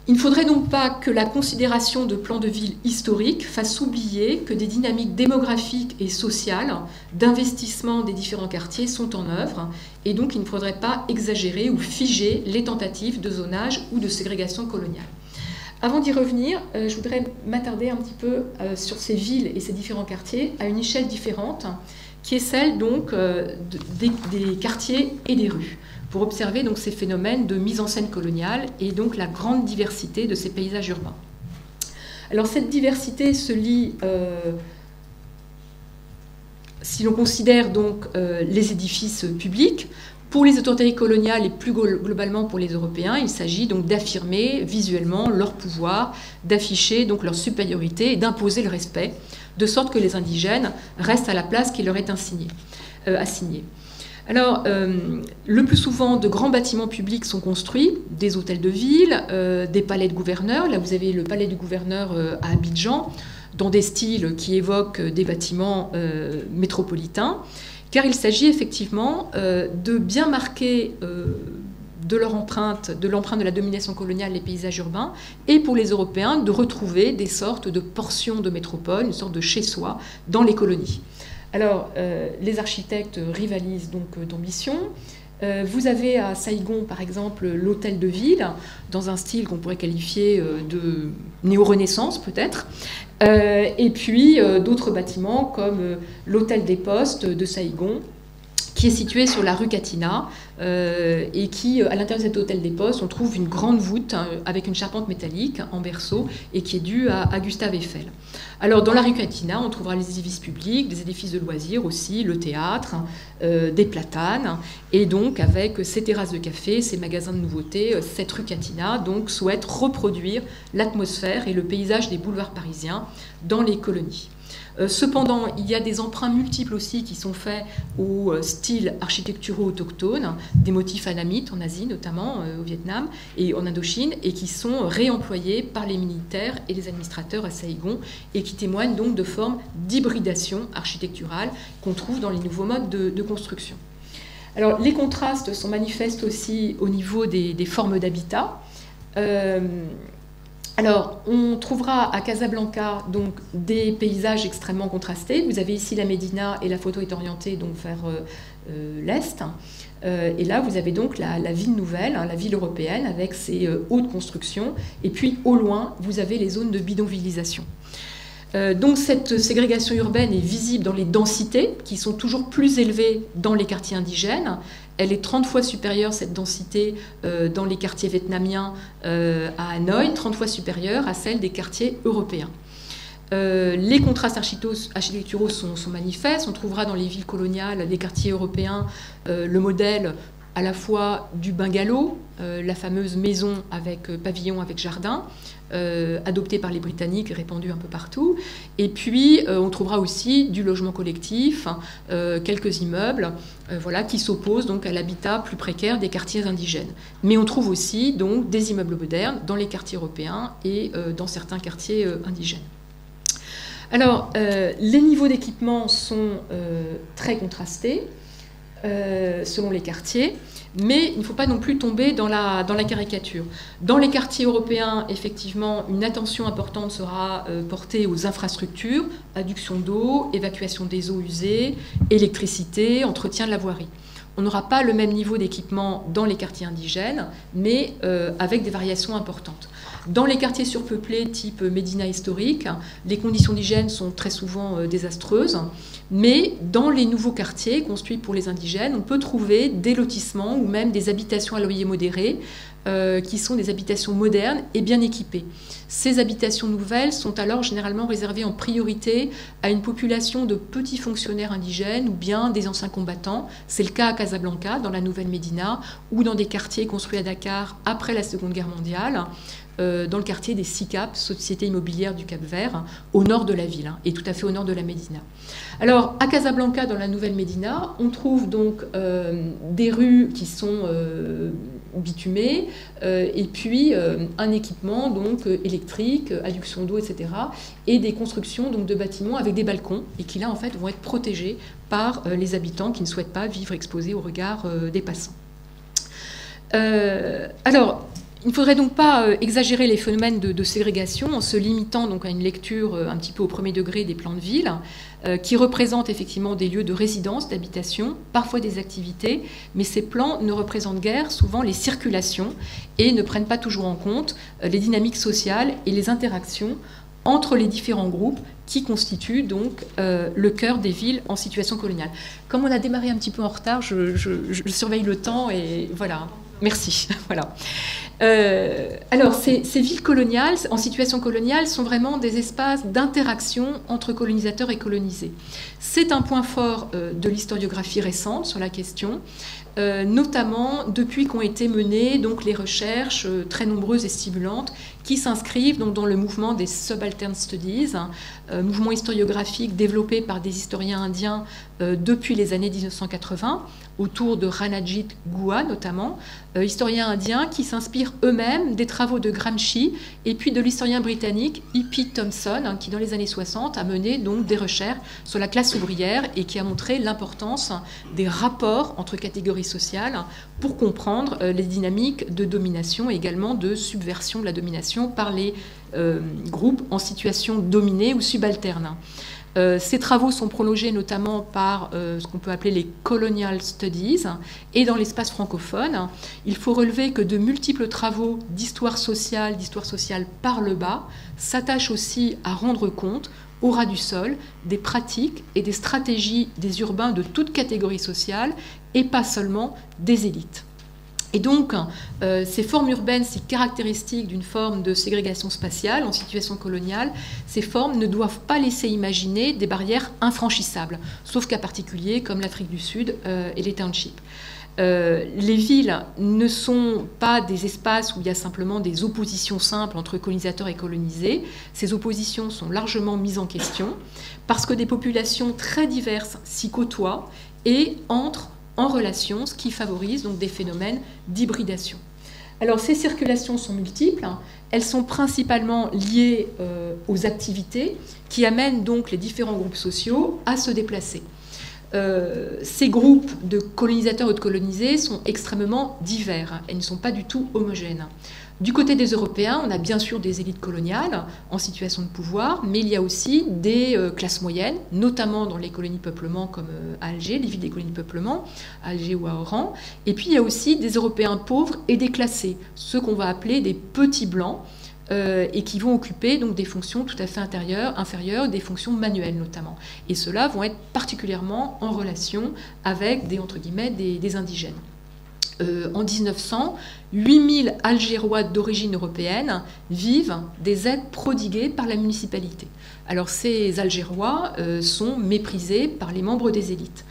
Il ne faudrait donc pas que la considération de plans de ville historiques fasse oublier que des dynamiques démographiques et sociales d'investissement des différents quartiers sont en œuvre, et donc il ne faudrait pas exagérer ou figer les tentatives de zonage ou de ségrégation coloniale. Avant d'y revenir, je voudrais m'attarder un petit peu sur ces villes et ces différents quartiers à une échelle différente, qui est celle donc des quartiers et des rues, pour observer donc ces phénomènes de mise en scène coloniale et donc la grande diversité de ces paysages urbains. Alors cette diversité se lie, si l'on considère donc les édifices publics. Pour les autorités coloniales et plus globalement pour les Européens, il s'agit donc d'affirmer visuellement leur pouvoir, d'afficher donc leur supériorité et d'imposer le respect, de sorte que les indigènes restent à la place qui leur est assignée. Alors, le plus souvent, de grands bâtiments publics sont construits, des hôtels de ville, des palais de gouverneurs. Là, vous avez le palais du gouverneur à Abidjan, dans des styles qui évoquent des bâtiments métropolitains, car il s'agit effectivement de bien marquer de l'empreinte de la domination coloniale les paysages urbains, et pour les Européens de retrouver des sortes de portions de métropole, une sorte de chez-soi dans les colonies. Alors, les architectes rivalisent donc d'ambition. Vous avez à Saïgon, par exemple, l'hôtel de ville, dans un style qu'on pourrait qualifier de néo-renaissance, peut-être. Et puis, d'autres bâtiments, comme l'hôtel des postes de Saïgon, qui est situé sur la rue Katina, et qui, à l'intérieur de cet hôtel des postes, on trouve une grande voûte avec une charpente métallique en berceau, et qui est due à Gustave Eiffel. Alors, dans la rue Katina, on trouvera les édifices publics, des édifices de loisirs aussi, le théâtre, des platanes, et donc avec ces terrasses de café, ces magasins de nouveautés, cette rue Katina donc souhaite reproduire l'atmosphère et le paysage des boulevards parisiens dans les colonies. Cependant, il y a des emprunts multiples aussi qui sont faits aux styles architecturaux autochtones, des motifs anamites en Asie notamment, au Vietnam et en Indochine, et qui sont réemployés par les militaires et les administrateurs à Saïgon, et qui témoignent donc de formes d'hybridation architecturale qu'on trouve dans les nouveaux modes de construction. Alors, les contrastes sont manifestes aussi au niveau des formes d'habitat. Alors, on trouvera à Casablanca donc, des paysages extrêmement contrastés. Vous avez ici la Médina et la photo est orientée donc, vers l'est. Et là, vous avez donc la ville nouvelle, hein, la ville européenne, avec ses hautes constructions. Et puis, au loin, vous avez les zones de bidonvillisation. Donc cette ségrégation urbaine est visible dans les densités, qui sont toujours plus élevées dans les quartiers indigènes. Elle est 30 fois supérieure, cette densité, dans les quartiers vietnamiens à Hanoï, 30 fois supérieure à celle des quartiers européens. Les contrastes architecturaux sont manifestes. On trouvera dans les villes coloniales, des quartiers européens, le modèle à la fois du bungalow, la fameuse maison avec pavillon avec jardin, adoptée par les Britanniques et répandue un peu partout. Et puis, on trouvera aussi du logement collectif, quelques immeubles, voilà, qui s'opposent donc à l'habitat plus précaire des quartiers indigènes. Mais on trouve aussi donc, des immeubles modernes dans les quartiers européens et dans certains quartiers indigènes. Alors, les niveaux d'équipement sont très contrastés selon les quartiers, mais il ne faut pas non plus tomber dans la caricature. Dans les quartiers européens, effectivement, une attention importante sera portée aux infrastructures, adduction d'eau, évacuation des eaux usées, électricité, entretien de la voirie. On n'aura pas le même niveau d'équipement dans les quartiers indigènes, mais avec des variations importantes. Dans les quartiers surpeuplés type Médina historique, les conditions d'hygiène sont très souvent désastreuses, mais dans les nouveaux quartiers construits pour les indigènes, on peut trouver des lotissements ou même des habitations à loyer modéré, qui sont des habitations modernes et bien équipées. Ces habitations nouvelles sont alors généralement réservées en priorité à une population de petits fonctionnaires indigènes ou bien des anciens combattants. C'est le cas à Casablanca, dans la Nouvelle Médina, ou dans des quartiers construits à Dakar après la Seconde Guerre mondiale, dans le quartier des SICAP, Société immobilière du Cap-Vert, au nord de la ville, et tout à fait au nord de la Médina. Alors, à Casablanca, dans la Nouvelle Médina, on trouve donc des rues qui sont bitumées, et puis un équipement donc, électrique, adduction d'eau, etc., et des constructions donc, de bâtiments avec des balcons, et qui là, en fait, vont être protégés par les habitants qui ne souhaitent pas vivre exposés au regard des passants. Alors, il ne faudrait donc pas exagérer les phénomènes de ségrégation en se limitant donc à une lecture un petit peu au premier degré des plans de ville, qui représentent effectivement des lieux de résidence, d'habitation, parfois des activités, mais ces plans ne représentent guère souvent les circulations et ne prennent pas toujours en compte les dynamiques sociales et les interactions entre les différents groupes qui constituent donc le cœur des villes en situation coloniale. Comme on a démarré un petit peu en retard, je surveille le temps et voilà. Merci. Voilà. Alors, ces villes coloniales, en situation coloniale, sont vraiment des espaces d'interaction entre colonisateurs et colonisés. C'est un point fort de l'historiographie récente sur la question, notamment depuis qu'ont été menées donc, les recherches très nombreuses et stimulantes qui s'inscrivent donc, dans le mouvement des Subaltern Studies, mouvement historiographique développé par des historiens indiens depuis les années 1980, autour de Ranajit Guha notamment, historiens indiens qui s'inspirent eux-mêmes des travaux de Gramsci et puis de l'historien britannique E.P. Thompson, hein, qui dans les années 60 a mené donc des recherches sur la classe ouvrière et qui a montré l'importance des rapports entre catégories sociales pour comprendre les dynamiques de domination et également de subversion de la domination par les groupes en situation dominée ou subalterne. Ces travaux sont prolongés notamment par ce qu'on peut appeler les colonial studies et dans l'espace francophone. Il faut relever que de multiples travaux d'histoire sociale par le bas, s'attachent aussi à rendre compte au ras du sol des pratiques et des stratégies des urbains de toute catégorie sociale et pas seulement des élites. Et donc, ces formes urbaines si caractéristiques d'une forme de ségrégation spatiale en situation coloniale, ces formes ne doivent pas laisser imaginer des barrières infranchissables, sauf cas particuliers comme l'Afrique du Sud et les townships. Les villes ne sont pas des espaces où il y a simplement des oppositions simples entre colonisateurs et colonisés. Ces oppositions sont largement mises en question parce que des populations très diverses s'y côtoient et entrent en relation, ce qui favorise donc des phénomènes d'hybridation. Alors ces circulations sont multiples, elles sont principalement liées aux activités qui amènent donc les différents groupes sociaux à se déplacer. ces groupes de colonisateurs ou de colonisés sont extrêmement divers et ne sont pas du tout homogènes. Du côté des Européens, on a bien sûr des élites coloniales en situation de pouvoir, mais il y a aussi des classes moyennes, notamment dans les colonies peuplement comme à Alger, les villes des colonies peuplement, à Alger ou à Oran. Et puis il y a aussi des Européens pauvres et déclassés, ceux qu'on va appeler des petits blancs, et qui vont occuper donc des fonctions tout à fait inférieures, des fonctions manuelles notamment. Et ceux-là vont être particulièrement en relation avec entre guillemets, des indigènes. En 1900, 8000 Algérois d'origine européenne vivent des aides prodiguées par la municipalité. Alors ces Algérois sont méprisés par les membres des élites.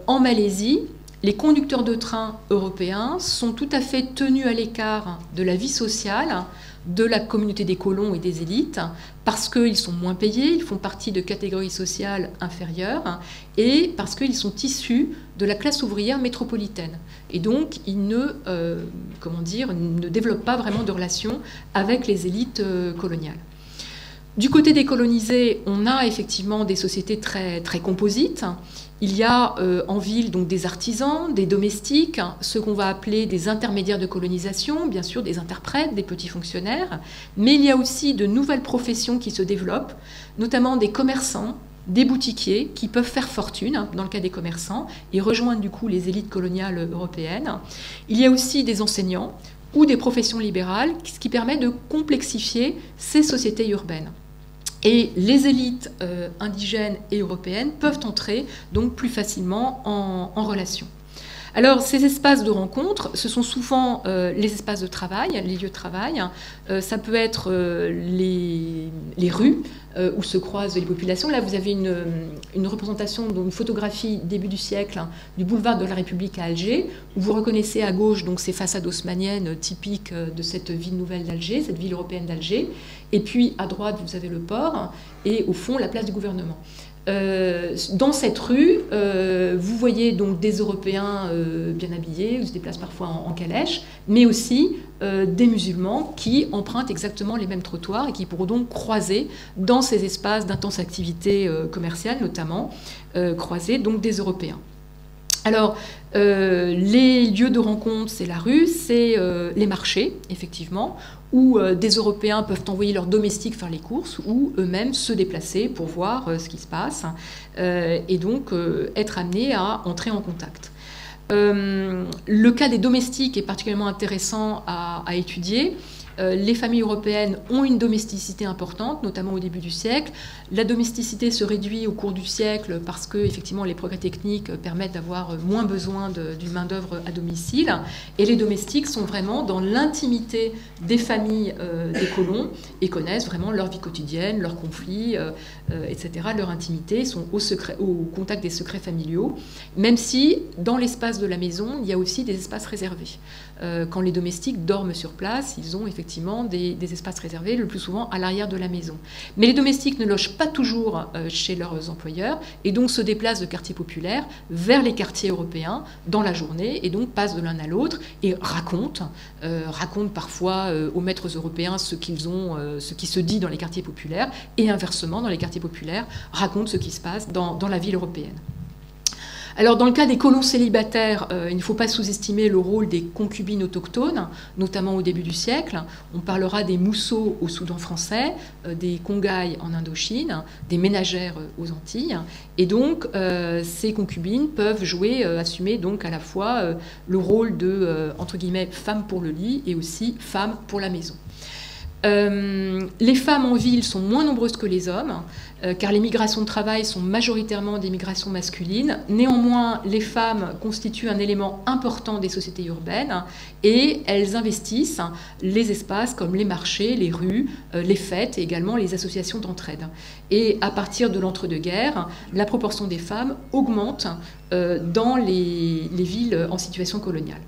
En Malaisie, les conducteurs de train européens sont tout à fait tenus à l'écart de la vie sociale de la communauté des colons et des élites, parce qu'ils sont moins payés, ils font partie de catégories sociales inférieures, et parce qu'ils sont issus de la classe ouvrière métropolitaine. Et donc, ils ne développent pas vraiment de relations avec les élites coloniales. Du côté des colonisés, on a effectivement des sociétés très, très composites. Il y a en ville donc des artisans, des domestiques, ce qu'on va appeler des intermédiaires de colonisation, bien sûr des interprètes, des petits fonctionnaires, mais il y a aussi de nouvelles professions qui se développent, notamment des commerçants, des boutiquiers qui peuvent faire fortune, dans le cas des commerçants, et rejoindre du coup les élites coloniales européennes. Il y a aussi des enseignants ou des professions libérales, ce qui permet de complexifier ces sociétés urbaines. Et les élites indigènes et européennes peuvent entrer donc plus facilement en relation. Alors ces espaces de rencontre, ce sont souvent les espaces de travail, les lieux de travail. Ça peut être les rues où se croisent les populations. Là, vous avez une représentation, donc une photographie début du siècle du boulevard de la République à Alger, où vous reconnaissez à gauche donc ces façades haussmanniennes typiques de cette ville nouvelle d'Alger, cette ville européenne d'Alger. Et puis à droite, vous avez le port et au fond, la place du gouvernement. Dans cette rue, vous voyez donc des Européens bien habillés, ils se déplacent parfois en calèche, mais aussi des musulmans qui empruntent exactement les mêmes trottoirs et qui pourront donc croiser dans ces espaces d'intense activité commerciale notamment, croiser donc des Européens. Alors, les lieux de rencontre, c'est la rue, c'est les marchés, effectivement, où des Européens peuvent envoyer leurs domestiques faire les courses ou eux-mêmes se déplacer pour voir ce qui se passe et donc être amenés à entrer en contact. Le cas des domestiques est particulièrement intéressant à étudier. Les familles européennes ont une domesticité importante, notamment au début du siècle. La domesticité se réduit au cours du siècle parce que, effectivement, les progrès techniques permettent d'avoir moins besoin d'une main-d'œuvre à domicile. Et les domestiques sont vraiment dans l'intimité des familles des colons et connaissent vraiment leur vie quotidienne, leurs conflits, etc. Leur intimité, ils sont au contact des secrets familiaux, même si dans l'espace de la maison, il y a aussi des espaces réservés. Quand les domestiques dorment sur place, ils ont effectivement des espaces réservés, le plus souvent à l'arrière de la maison. Mais les domestiques ne logent pas toujours chez leurs employeurs et donc se déplacent de quartiers populaires vers les quartiers européens dans la journée et donc passent de l'un à l'autre et racontent parfois aux maîtres européens ce qui se dit dans les quartiers populaires et inversement dans les quartiers populaires racontent ce qui se passe dans la ville européenne. Alors, dans le cas des colons célibataires, il ne faut pas sous-estimer le rôle des concubines autochtones, notamment au début du siècle. On parlera des mousseaux au Soudan français, des kongaïs en Indochine, des ménagères aux Antilles. Et donc, ces concubines peuvent assumer donc à la fois le rôle de, entre guillemets, femme pour le lit et aussi femme pour la maison. Les femmes en ville sont moins nombreuses que les hommes, car les migrations de travail sont majoritairement des migrations masculines. Néanmoins, les femmes constituent un élément important des sociétés urbaines et elles investissent les espaces comme les marchés, les rues, les fêtes et également les associations d'entraide. Et à partir de l'entre-deux-guerres, la proportion des femmes augmente dans les villes en situation coloniale.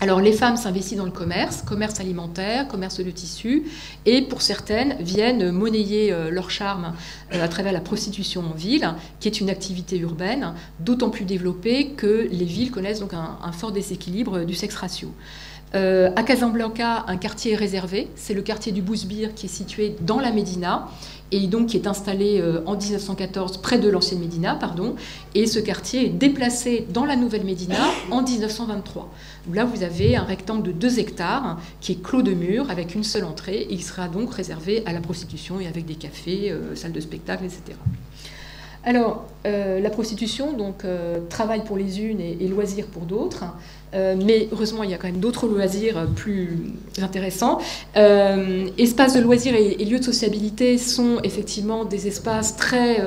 Alors les femmes s'investissent dans le commerce alimentaire, commerce de tissus, et pour certaines viennent monnayer leur charme à travers la prostitution en ville, qui est une activité urbaine, d'autant plus développée que les villes connaissent donc un fort déséquilibre du sexe ratio. À Casablanca, un quartier est réservé, c'est le quartier du Bousbir qui est situé dans la Médina et donc qui est installé en 1914 près de l'ancienne Médina, pardon, et ce quartier est déplacé dans la nouvelle Médina en 1923. Là, vous avez un rectangle de 2 hectares qui est clos de murs avec une seule entrée et il sera donc réservé à la prostitution et avec des cafés, salles de spectacle, etc. Alors, la prostitution, donc travail pour les unes et loisirs pour d'autres, mais heureusement, il y a quand même d'autres loisirs plus intéressants. Espaces de loisirs et lieux de sociabilité sont effectivement des espaces très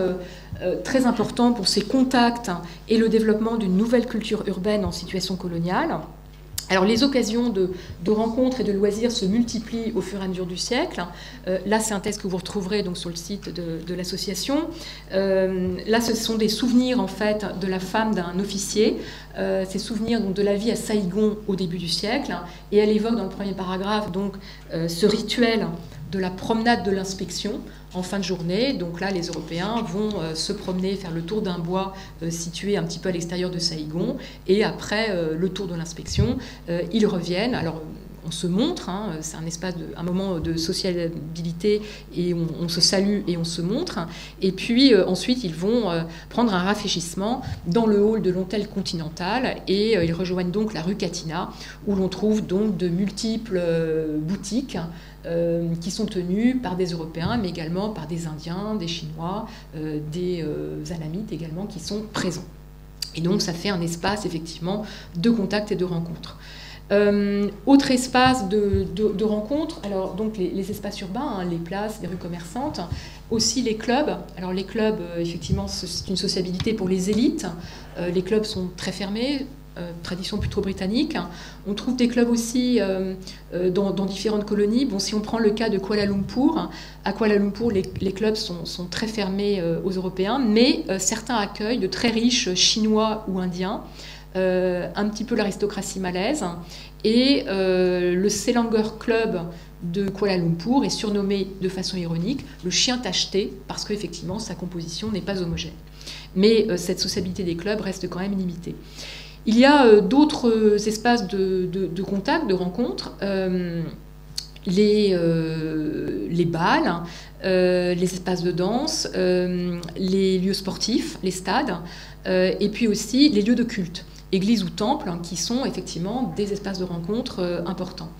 importants pour ces contacts et le développement d'une nouvelle culture urbaine en situation coloniale. Alors les occasions de rencontres et de loisirs se multiplient au fur et à mesure du siècle. Là, c'est un texte que vous retrouverez donc sur le site de l'association. Là, ce sont des souvenirs en fait de la femme d'un officier, ces souvenirs donc, de la vie à Saïgon au début du siècle. Et elle évoque dans le premier paragraphe donc ce rituel de la promenade de l'inspection en fin de journée. Donc là, les Européens vont se promener, faire le tour d'un bois situé un petit peu à l'extérieur de Saïgon. Et après le tour de l'inspection, ils reviennent. Alors, on se montre, hein, c'est un moment de sociabilité et on se salue et on se montre. Et puis ensuite, ils vont prendre un rafraîchissement dans le hall de l'hôtel Continental et ils rejoignent donc la rue Catina où l'on trouve donc de multiples boutiques qui sont tenues par des Européens, mais également par des Indiens, des Chinois, des Alamites également qui sont présents. Et donc, ça fait un espace effectivement de contact et de rencontre. Autre espace de rencontre, alors donc les espaces urbains, hein, les places, les rues commerçantes, aussi les clubs. Alors les clubs, effectivement, c'est une sociabilité pour les élites. Les clubs sont très fermés, tradition plutôt britannique. On trouve des clubs aussi dans différentes colonies. Bon, si on prend le cas de Kuala Lumpur, à Kuala Lumpur, les clubs sont très fermés aux Européens, mais certains accueillent de très riches Chinois ou Indiens. Un petit peu l'aristocratie malaise. Et le Selangor Club de Kuala Lumpur est surnommé de façon ironique le chien tacheté parce qu'effectivement sa composition n'est pas homogène. Mais cette sociabilité des clubs reste quand même limitée. Il y a d'autres espaces de contact, de rencontres. Les bals, les espaces de danse, les lieux sportifs, les stades, et puis aussi les lieux de culte, églises ou temples, hein, qui sont effectivement des espaces de rencontre importants.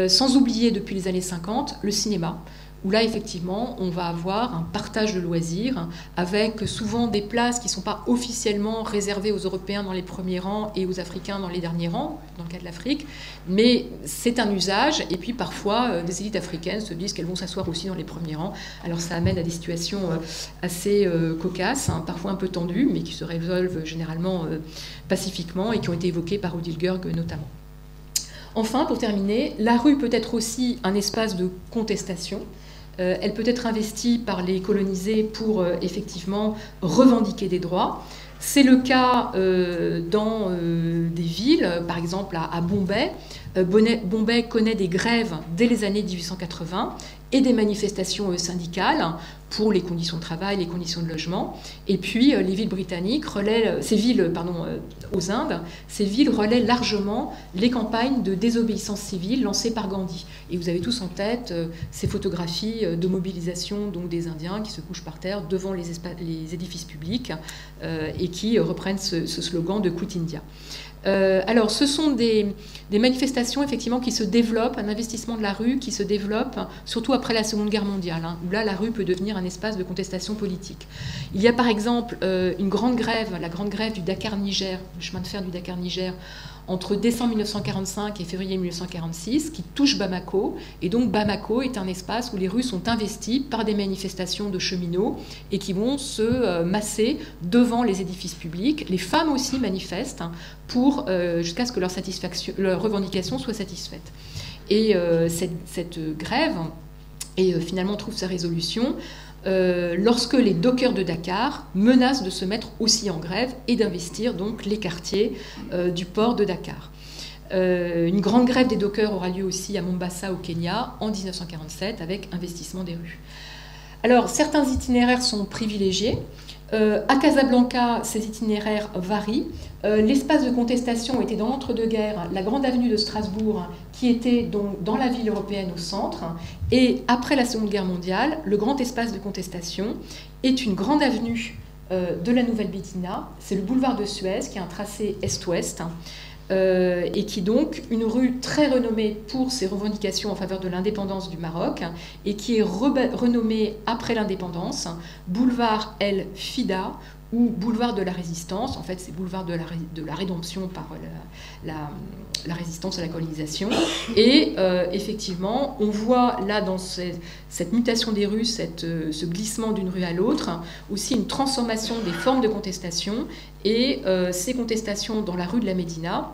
Sans oublier, depuis les années 50, le cinéma, où là, effectivement, on va avoir un partage de loisirs avec souvent des places qui ne sont pas officiellement réservées aux Européens dans les premiers rangs et aux Africains dans les derniers rangs, dans le cas de l'Afrique, mais c'est un usage, et puis parfois, des élites africaines se disent qu'elles vont s'asseoir aussi dans les premiers rangs. Alors ça amène à des situations assez cocasses, hein, parfois un peu tendues, mais qui se résolvent généralement pacifiquement et qui ont été évoquées par Odile Gerg notamment. Enfin, pour terminer, la rue peut être aussi un espace de contestation. Elle peut être investie par les colonisés pour effectivement revendiquer des droits. C'est le cas dans des villes, par exemple à Bombay. Bombay connaît des grèves dès les années 1880 et des manifestations syndicales pour les conditions de travail, les conditions de logement. Et puis les villes britanniques aux Indes, ces villes relaient largement les campagnes de désobéissance civile lancées par Gandhi. Et vous avez tous en tête ces photographies de mobilisation donc, des Indiens qui se couchent par terre devant les édifices publics et qui reprennent ce slogan de Quit India. Alors, ce sont des manifestations effectivement qui se développent, un investissement de la rue qui se développe, surtout après la Seconde Guerre mondiale, hein, où là, la rue peut devenir un espace de contestation politique. Il y a par exemple une grande grève, la grande grève du Dakar-Niger, le chemin de fer du Dakar-Niger, entre décembre 1945 et février 1946, qui touche Bamako. Et donc Bamako est un espace où les rues sont investies par des manifestations de cheminots et qui vont se masser devant les édifices publics. Les femmes aussi manifestent pour jusqu'à ce que leur revendication soit satisfaite. Et cette grève finalement trouve sa résolution lorsque les dockers de Dakar menacent de se mettre aussi en grève et d'investir donc les quartiers du port de Dakar. Une grande grève des dockers aura lieu aussi à Mombasa au Kenya en 1947 avec investissement des rues. Alors certains itinéraires sont privilégiés. À Casablanca, ces itinéraires varient. L'espace de contestation était dans l'entre-deux-guerres, la grande avenue de Strasbourg, qui était donc dans la ville européenne au centre. Et après la Seconde Guerre mondiale, le grand espace de contestation est une grande avenue de la Nouvelle Médina. C'est le boulevard de Suez, qui a un tracé est-ouest. Et qui est donc une rue très renommée pour ses revendications en faveur de l'indépendance du Maroc, et qui est renommée après l'indépendance boulevard El Fida ou boulevard de la Résistance. En fait, c'est boulevard de la rédemption par la résistance à la colonisation. Et effectivement, on voit là dans cette mutation des rues, ce glissement d'une rue à l'autre, aussi une transformation des formes de contestation. Et ces contestations dans la rue de la Médina,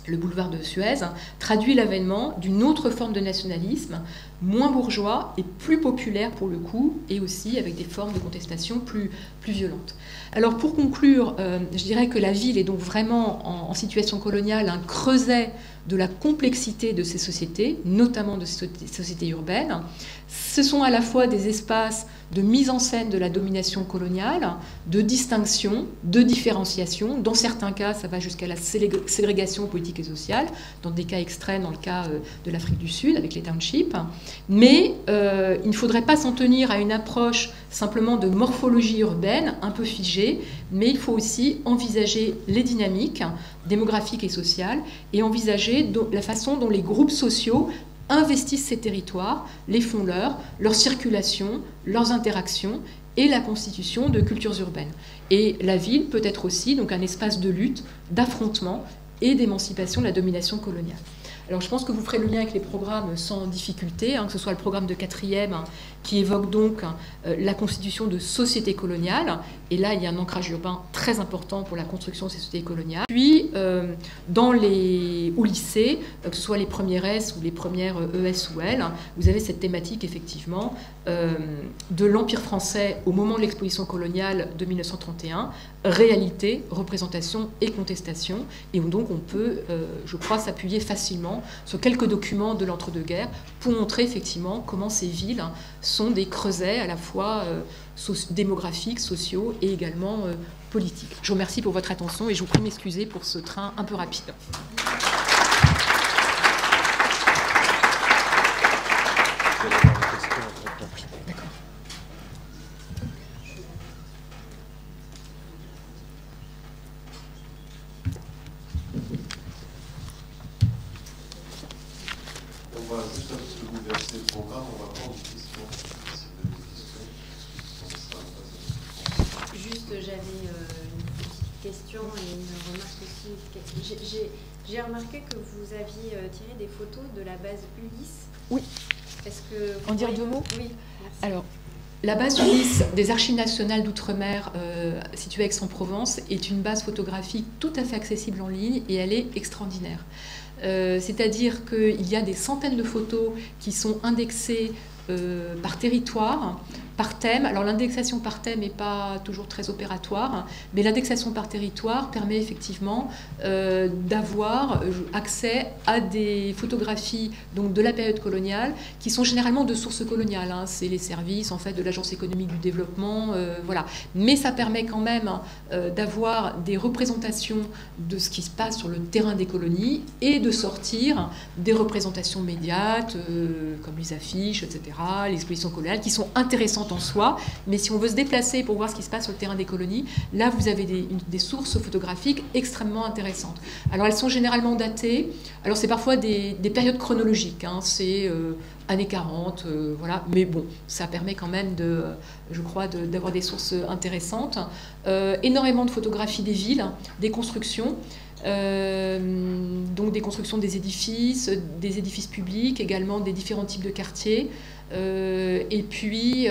le boulevard de Suez, traduit l'avènement d'une autre forme de nationalisme, moins bourgeois et plus populaire pour le coup, et aussi avec des formes de contestation plus violentes. Alors pour conclure, je dirais que la ville est donc vraiment en situation coloniale un creuset de la complexité de ces sociétés, notamment de ces sociétés urbaines. Ce sont à la fois des espaces de mise en scène de la domination coloniale, de distinction, de différenciation. Dans certains cas, ça va jusqu'à la ségrégation politique et sociale, dans des cas extrêmes, dans le cas de l'Afrique du Sud, avec les townships. Mais il ne faudrait pas s'en tenir à une approche simplement de morphologie urbaine, un peu figée, mais il faut aussi envisager les dynamiques démographiques et sociales, et envisager la façon dont les groupes sociaux investissent ces territoires, les font leur circulation, leurs interactions et la constitution de cultures urbaines. Et la ville peut être aussi donc un espace de lutte, d'affrontement et d'émancipation de la domination coloniale. Alors je pense que vous ferez le lien avec les programmes sans difficulté, que ce soit le programme de 4e qui évoque donc la constitution de sociétés coloniales, et là il y a un ancrage urbain très important pour la construction de ces sociétés coloniales. Puis au lycée, que ce soit les premières S ou les premières ES ou L, vous avez cette thématique effectivement de l'Empire français au moment de l'exposition coloniale de 1931, réalité, représentation et contestation, et donc on peut, je crois, s'appuyer facilement sur quelques documents de l'entre-deux-guerres pour montrer effectivement comment ces villes sont des creusets à la fois démographiques, sociaux et également politiques. Je vous remercie pour votre attention et je vous prie de m'excuser pour ce train un peu rapide. J'ai remarqué que vous aviez tiré des photos de la base Ulysse. Oui. Est-ce que en dire deux mots? Oui. Merci. Alors, la base Ulysse des Archives nationales d'outre-mer située à Aix-en-Provence est une base photographique tout à fait accessible en ligne et elle est extraordinaire. C'est-à-dire qu'il y a des centaines de photos qui sont indexées par territoire, par thème. Alors l'indexation par thème n'est pas toujours très opératoire, mais l'indexation par territoire permet effectivement d'avoir accès à des photographies donc, de la période coloniale qui sont généralement de sources coloniales. C'est les services en fait, de l'Agence économique du développement, voilà. Mais ça permet quand même d'avoir des représentations de ce qui se passe sur le terrain des colonies et de sortir des représentations médiates comme les affiches, etc., les expositions coloniales qui sont intéressantes en soi, mais si on veut se déplacer pour voir ce qui se passe sur le terrain des colonies, là vous avez des sources photographiques extrêmement intéressantes. Alors elles sont généralement datées, alors c'est parfois des périodes chronologiques, c'est années 40, voilà, mais bon, ça permet quand même je crois, d'avoir des sources intéressantes. Énormément de photographies des villes, des constructions, donc des constructions des édifices publics, également des différents types de quartiers. Et puis,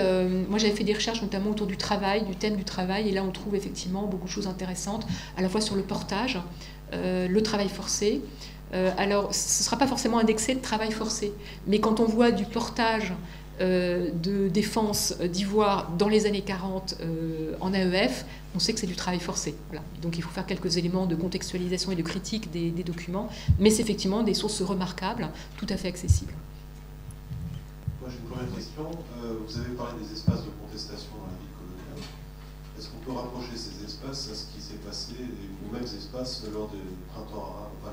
moi j'avais fait des recherches notamment autour du travail, du thème du travail, et là on trouve effectivement beaucoup de choses intéressantes, à la fois sur le portage, le travail forcé. Alors, ce ne sera pas forcément indexé de travail forcé, mais quand on voit du portage de défense d'ivoire dans les années 40 en AEF, on sait que c'est du travail forcé. Voilà. Donc il faut faire quelques éléments de contextualisation et de critique des documents, mais c'est effectivement des sources remarquables, tout à fait accessibles. Moi j'ai une première question. Vous avez parlé des espaces de contestation dans la ville coloniale. Est-ce qu'on peut rapprocher ces espaces à ce qui s'est passé, aux mêmes espaces lors des printemps arabes, enfin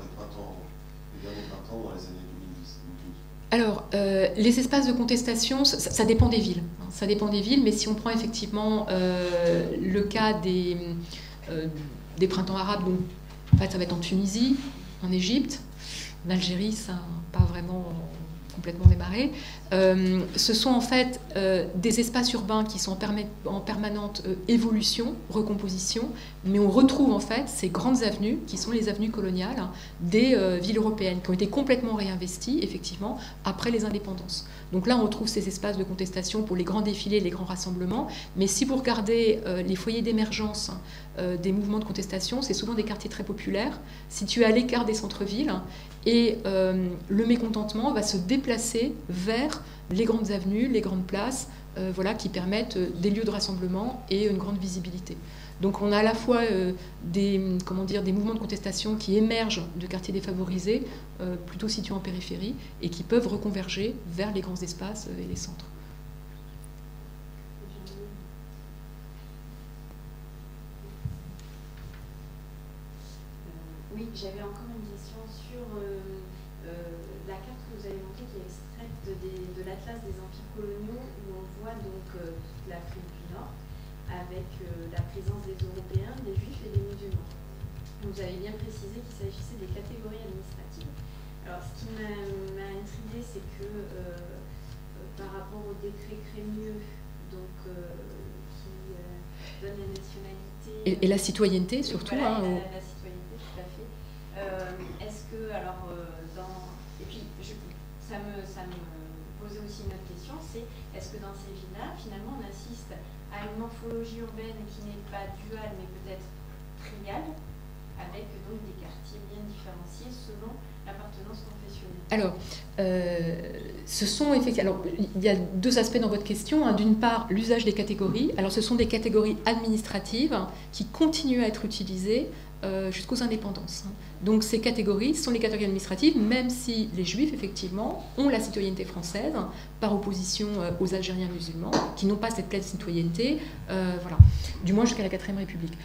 les derniers printemps dans les années 2010 2012? Alors, les espaces de contestation, ça dépend des villes. Ça dépend des villes, mais si on prend effectivement le cas des printemps arabes, donc en fait, ça va être en Tunisie, en Égypte, en Algérie, ça n'a pas vraiment complètement démarré. Ce sont en fait des espaces urbains qui sont en permanente évolution, recomposition, mais on retrouve en fait ces grandes avenues qui sont les avenues coloniales des villes européennes qui ont été complètement réinvesties effectivement après les indépendances. Donc là on retrouve ces espaces de contestation pour les grands défilés, les grands rassemblements, mais si vous regardez les foyers d'émergence des mouvements de contestation, c'est souvent des quartiers très populaires, situés à l'écart des centres-villes, et le mécontentement va se déplacer vers les grandes avenues, les grandes places, voilà, qui permettent des lieux de rassemblement et une grande visibilité. Donc on a à la fois des mouvements de contestation qui émergent de quartiers défavorisés, plutôt situés en périphérie, et qui peuvent reconverger vers les grands espaces et les centres. Oui, j'avais encore une question sur la carte que vous avez montrée qui est extraite de l'Atlas des empires coloniaux, où on voit donc l'Afrique du Nord avec la présence des Européens, des Juifs et des musulmans. Vous avez bien précisé qu'il s'agissait des catégories administratives. Alors ce qui m'a intriguée, c'est que par rapport au décret Crémieux, donc, qui donne la nationalité... Et la citoyenneté surtout. Voilà, la citoyenneté, tout à fait. Est-ce que, alors, et puis, ça me posait aussi une autre question, c'est est-ce que dans ces villes-là, finalement, on assiste à une morphologie urbaine qui n'est pas duale, mais peut-être triale, avec donc des quartiers bien différenciés selon l'appartenance confessionnelle? Alors, ce sont effectivement. Alors, il y a deux aspects dans votre question. D'une part, l'usage des catégories. Alors, ce sont des catégories administratives qui continuent à être utilisées jusqu'aux indépendances. Donc, ces catégories sont les catégories administratives, même si les Juifs, effectivement, ont la citoyenneté française, par opposition aux Algériens musulmans, qui n'ont pas cette pleine citoyenneté, voilà, du moins jusqu'à la 4e République.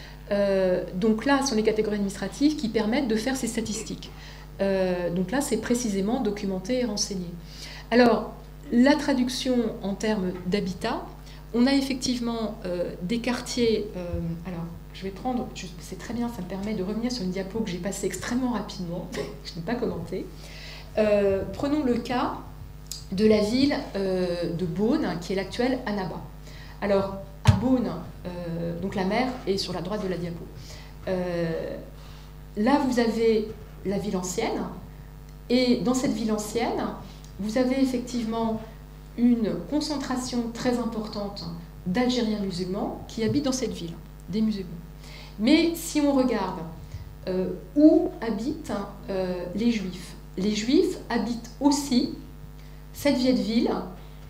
Donc là, ce sont les catégories administratives qui permettent de faire ces statistiques. Donc là, c'est précisément documenté et renseigné. Alors, la traduction en termes d'habitat, on a effectivement des quartiers... alors, je vais prendre... C'est très bien, ça me permet de revenir sur une diapo que j'ai passée extrêmement rapidement, je n'ai pas commenté. Prenons le cas de la ville de Beaune, qui est l'actuelle Annaba. Alors, à Beaune, donc la mer est sur la droite de la diapo. Là, vous avez la ville ancienne, et dans cette ville ancienne, vous avez effectivement une concentration très importante d'Algériens musulmans qui habitent dans cette ville, des musulmans. Mais si on regarde où habitent les Juifs habitent aussi cette vieille ville,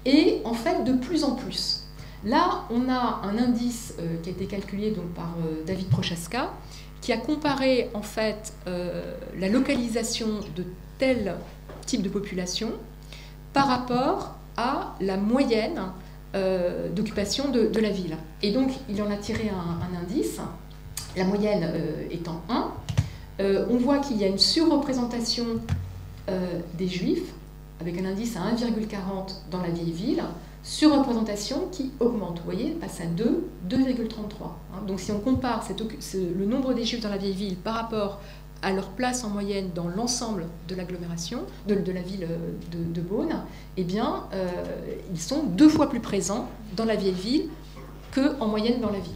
et en fait de plus en plus. Là, on a un indice qui a été calculé donc, par David Prochaska, qui a comparé en fait la localisation de tel type de population par rapport à la moyenne d'occupation de la ville. Et donc, il en a tiré un indice, la moyenne étant 1. On voit qu'il y a une surreprésentation des Juifs, avec un indice à 1,40 dans la vieille ville, surreprésentation qui augmente. Vous voyez, elle passe à 2, 2,33. Donc si on compare le nombre des Juifs dans la vieille ville par rapport à leur place en moyenne dans l'ensemble de l'agglomération, de la ville de Beaune, eh bien, ils sont 2 fois plus présents dans la vieille ville qu'en moyenne dans la ville.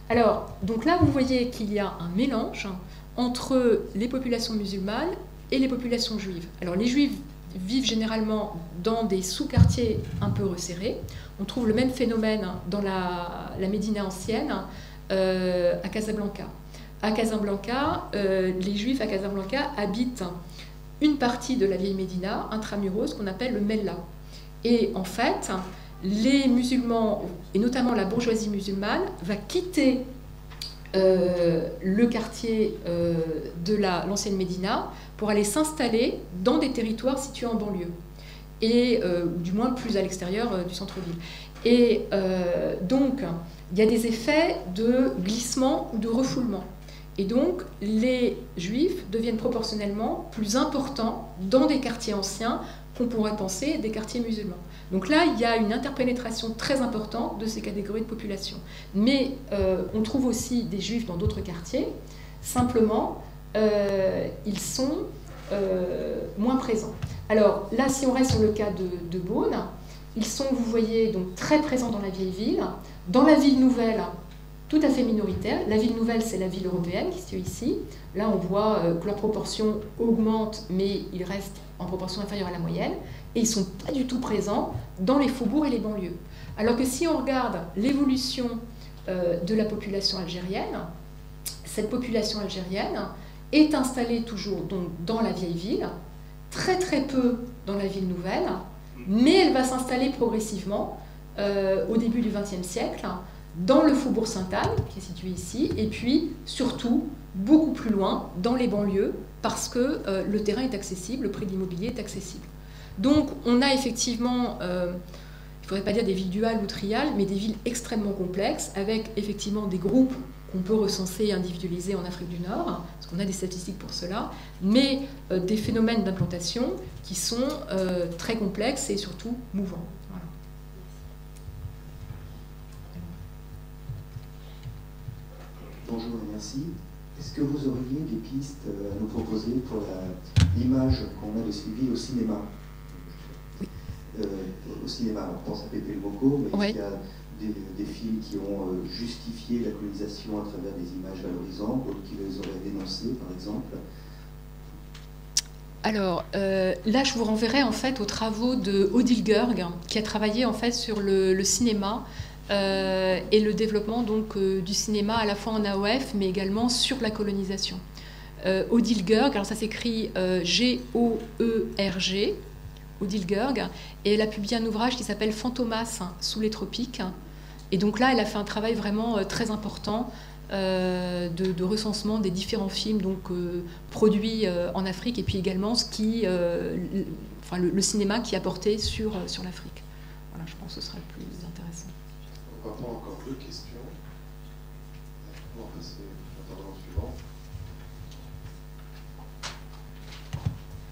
Alors, donc là, vous voyez qu'il y a un mélange entre les populations musulmanes et les populations juives. Alors, les Juifs vivent généralement dans des sous-quartiers un peu resserrés. On trouve le même phénomène dans la Médina ancienne, à Casablanca. À Casablanca, les Juifs à Casablanca habitent une partie de la vieille Médina, intramuros, qu'on appelle le Mella. Et en fait, les musulmans, et notamment la bourgeoisie musulmane, va quitter le quartier de l'ancienne Médina pour aller s'installer dans des territoires situés en banlieue, et du moins plus à l'extérieur du centre-ville. Et donc, il y a des effets de glissement ou de refoulement. Et donc, les Juifs deviennent proportionnellement plus importants dans des quartiers anciens qu'on pourrait penser des quartiers musulmans. Donc là, il y a une interpénétration très importante de ces catégories de population. Mais on trouve aussi des Juifs dans d'autres quartiers, simplement, ils sont moins présents. Alors là, si on reste sur le cas de Beaune, ils sont, vous voyez, donc très présents dans la vieille ville. Dans la ville nouvelle, tout à fait minoritaire. La ville nouvelle, c'est la ville européenne qui se situe ici. Là, on voit que leur proportion augmente, mais ils restent en proportion inférieure à la moyenne. Et ils ne sont pas du tout présents dans les faubourgs et les banlieues. Alors que si on regarde l'évolution de la population algérienne, cette population algérienne est installée toujours donc, dans la vieille ville, très très peu dans la ville nouvelle, mais elle va s'installer progressivement au début du XXe siècle dans le faubourg Sainte-Anne, qui est situé ici, et puis surtout beaucoup plus loin dans les banlieues, parce que le terrain est accessible, le prix de l'immobilier est accessible. Donc on a effectivement, il ne faudrait pas dire des villes duales ou triales, mais des villes extrêmement complexes, avec effectivement des groupes qu'on peut recenser et individualiser en Afrique du Nord, parce qu'on a des statistiques pour cela, mais des phénomènes d'implantation qui sont très complexes et surtout mouvants. Voilà. Bonjour et merci. Est-ce que vous auriez des pistes à nous proposer pour l'image qu'on a de Sylvie au cinéma? Oui. Au cinéma, on pense à Pépé le Moko, mais oui. il y a des films qui ont justifié la colonisation à travers des images valorisantes, d'autres qui les auraient dénoncées, par exemple. Alors, là, je vous renverrai en fait aux travaux de Odile Gerg, qui a travaillé en fait sur le cinéma et le développement donc, du cinéma à la fois en AOF, mais également sur la colonisation. Odile Gerg, alors ça s'écrit G-O-E-R-G, Odile Gerg, et elle a publié un ouvrage qui s'appelle Fantomas sous les tropiques. Et donc là, elle a fait un travail vraiment très important de recensement des différents films donc, produits en Afrique et puis également ce qui, le cinéma qui a porté sur l'Afrique. Voilà, je pense que ce sera le plus intéressant. On va prendre encore deux questions. On va passer à l'intervenant suivant.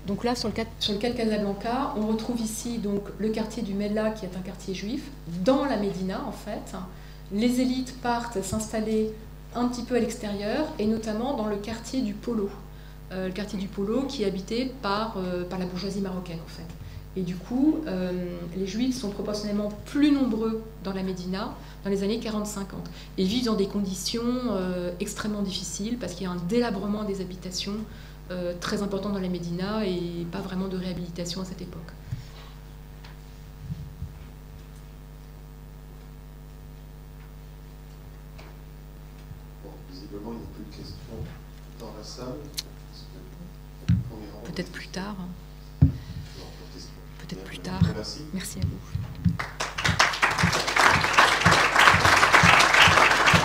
Donc là, sur le cas de Casablanca, on retrouve ici donc, le quartier du Medla, qui est un quartier juif, dans la Médina en fait. Les élites partent s'installer un petit peu à l'extérieur, et notamment dans le quartier du Polo. Le quartier du Polo qui est habité par la bourgeoisie marocaine en fait. Et du coup, les Juifs sont proportionnellement plus nombreux dans la Médina dans les années 40-50. Ils vivent dans des conditions extrêmement difficiles parce qu'il y a un délabrement des habitations très important dans la Médina et pas vraiment de réhabilitation à cette époque. Bon, visiblement, il n'y a plus de questions dans la salle. Peut-être plus tard. Peut-être Peut-être plus tard. Merci. Merci à vous.